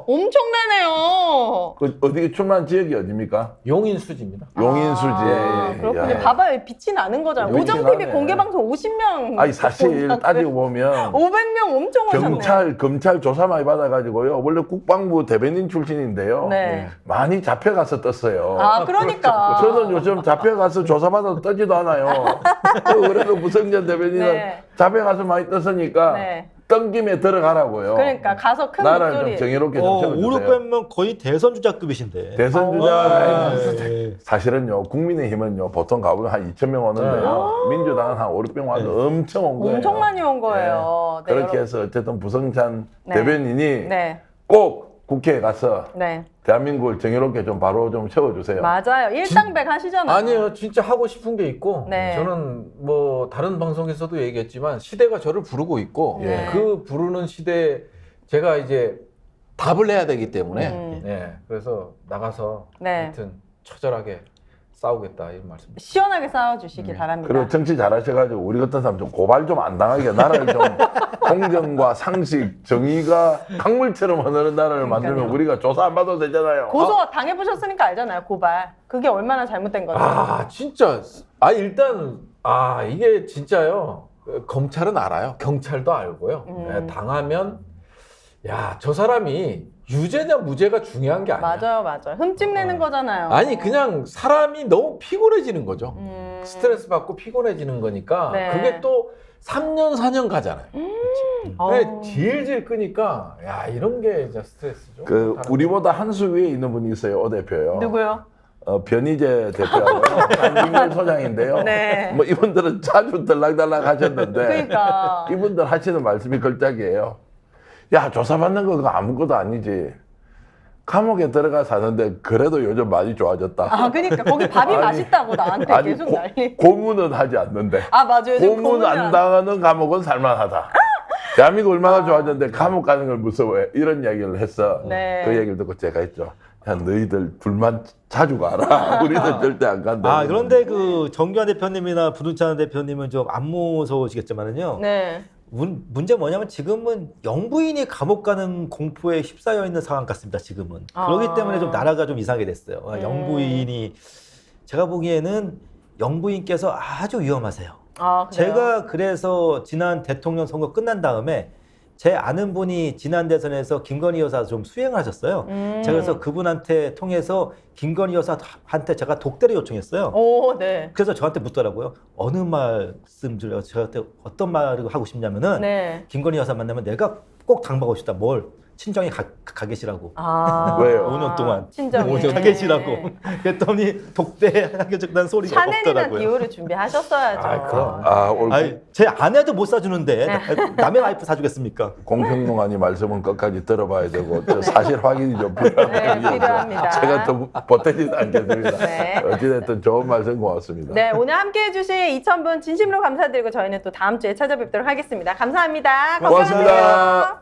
엄청나네요. 어디 출마한 지역이 어디입니까? 용인 수지입니다. 용인수지. 아, 그렇군요. 야. 봐봐요. 빛이 나는 거잖아요. 빛이 오정TV 나네. 공개방송 50명. 아니 사실 따지고 보면 500명 엄청 오셨네. 검찰 조사 많이 받아가지고요. 원래 국방부 대변인 출신인데요. 네. 많이 잡혀가서 떴어요. 아, 그러니까. 저는 요즘 잡혀가서 조사받아도 떠지도 않아요. 그래도 무성전 대변인은 네. 잡혀가서 많이 떴으니까 네. 떤 김에 들어가라고요. 그러니까 가서 큰 나라를 목소리. 좀 정의롭게 좀 5, 세워주세요. 600명 거의 대선 주자급이신데. 대선 아, 주자 예. 사실은요 국민의힘은요 보통 가보면 한 2,000명 오는데요. 민주당은 한 5, 600명 와도 엄청 온 거예요. 엄청 많이 온 거예요. 네, 그렇게 여러분. 해서 어쨌든 부성찬 네. 대변인이 네. 꼭 국회에 가서 네. 대한민국을 정의롭게 좀 바로 좀 세워주세요. 맞아요. 일당백 하시잖아요. 아니요, 진짜 하고 싶은 게 있고 네. 저는 뭐 다른 방송에서도 얘기했지만 시대가 저를 부르고 있고 네. 그 부르는 시대에 제가 이제 답을 해야 되기 때문에 네, 그래서 나가서 네. 하여튼 처절하게 싸우겠다 이런 말씀입니다. 시원하게 싸워주시기 바랍니다. 그리고 정치 잘하셔가지고 우리 같은 사람 좀 고발 좀 안 당하게 나라를 좀 공정과 상식, 정의가 강물처럼 흐르는 나라를 만들면 우리가 조사 안 받아도 되잖아요. 고소 당해보셨으니까 알잖아요. 고발. 그게 얼마나 잘못된 건지. 아 진짜 일단 이게 진짜요. 검찰은 알아요. 경찰도 알고요. 네, 당하면 저 사람이 유죄냐 무죄가 중요한 게 아니야. 맞아요. 흠집 내는 거잖아요. 아니 그냥 사람이 너무 피곤해지는 거죠. 음. 스트레스 받고 피곤해지는 거니까 네. 그게 또 3년 4년 가잖아요. 근데 어우. 질질 끄니까 이런 게 진짜 스트레스죠. 그 다른 우리보다 한 수 위에 있는 분이 있어요, 오 대표요. 누구요? 변희재 대표하고요. 한진걸 소장인데요. 네. 뭐 이분들은 자주 들락달락 하셨는데 그러니까. 이분들 하시는 말씀이 걸작이에요. 야, 조사받는 거 그거 아무것도 아니지. 감옥에 들어가 사는데 그래도 요즘 많이 좋아졌다. 아, 그러니까 거기 밥이 아니, 맛있다고 나한테 아니, 계속 난리. 고문은 하지 않는데. 아, 맞아요. 요즘 고문 안 당하는 감옥은 살만하다. 대한민국 얼마나 좋아졌는데 감옥 가는 걸 무서워해. 이런 이야기를 했어. 네. 그 얘기를 듣고 제가 했죠. 야, 너희들 둘만 자주 가라. 우리는 절대 안 간다. 그런데 그 정규환 대표님이나 부둔찬 대표님은 좀 안 무서우시겠지만은요. 네. 문제 뭐냐면 지금은 영부인이 감옥 가는 공포에 휩싸여 있는 상황 같습니다. 지금은. 그렇기 때문에 좀 나라가 좀 이상하게 됐어요. 영부인이 제가 보기에는 영부인께서 아주 위험하세요. 아, 그래요? 제가 그래서 지난 대통령 선거 끝난 다음에 제 아는 분이 지난 대선에서 김건희 여사 좀 수행을 하셨어요. 제가 그래서 그분한테 통해서 김건희 여사한테 제가 독대를 요청했어요. 오, 네. 그래서 저한테 묻더라고요. 어느 말씀 들려요? 저한테 어떤 말을 하고 싶냐면은 네. 김건희 여사 만나면 내가 꼭 당하고 싶다. 뭘? 친정에 가 계시라고. 아. 왜요? 5년 동안. 친정에. 5년 가 계시라고. 그랬더니 독대하겠다는 소리가 샤넬이나 없더라고요. 디오를 준비하셨어야죠. 아, 그럼. 오늘 제 아내도 못 사주는데 남의 와이프 사주겠습니까? 공평농안이 말씀은 끝까지 들어봐야 되고 저 사실 확인이 좀 필요합니다. 네, 필요합니다. 제가 더 보태지는 않겠습니다. 네. 어찌됐든 좋은 말씀 고맙습니다. 네, 오늘 함께 해주신 2,000분 진심으로 감사드리고 저희는 또 다음 주에 찾아뵙도록 하겠습니다. 감사합니다. 고맙습니다. 건강하세요.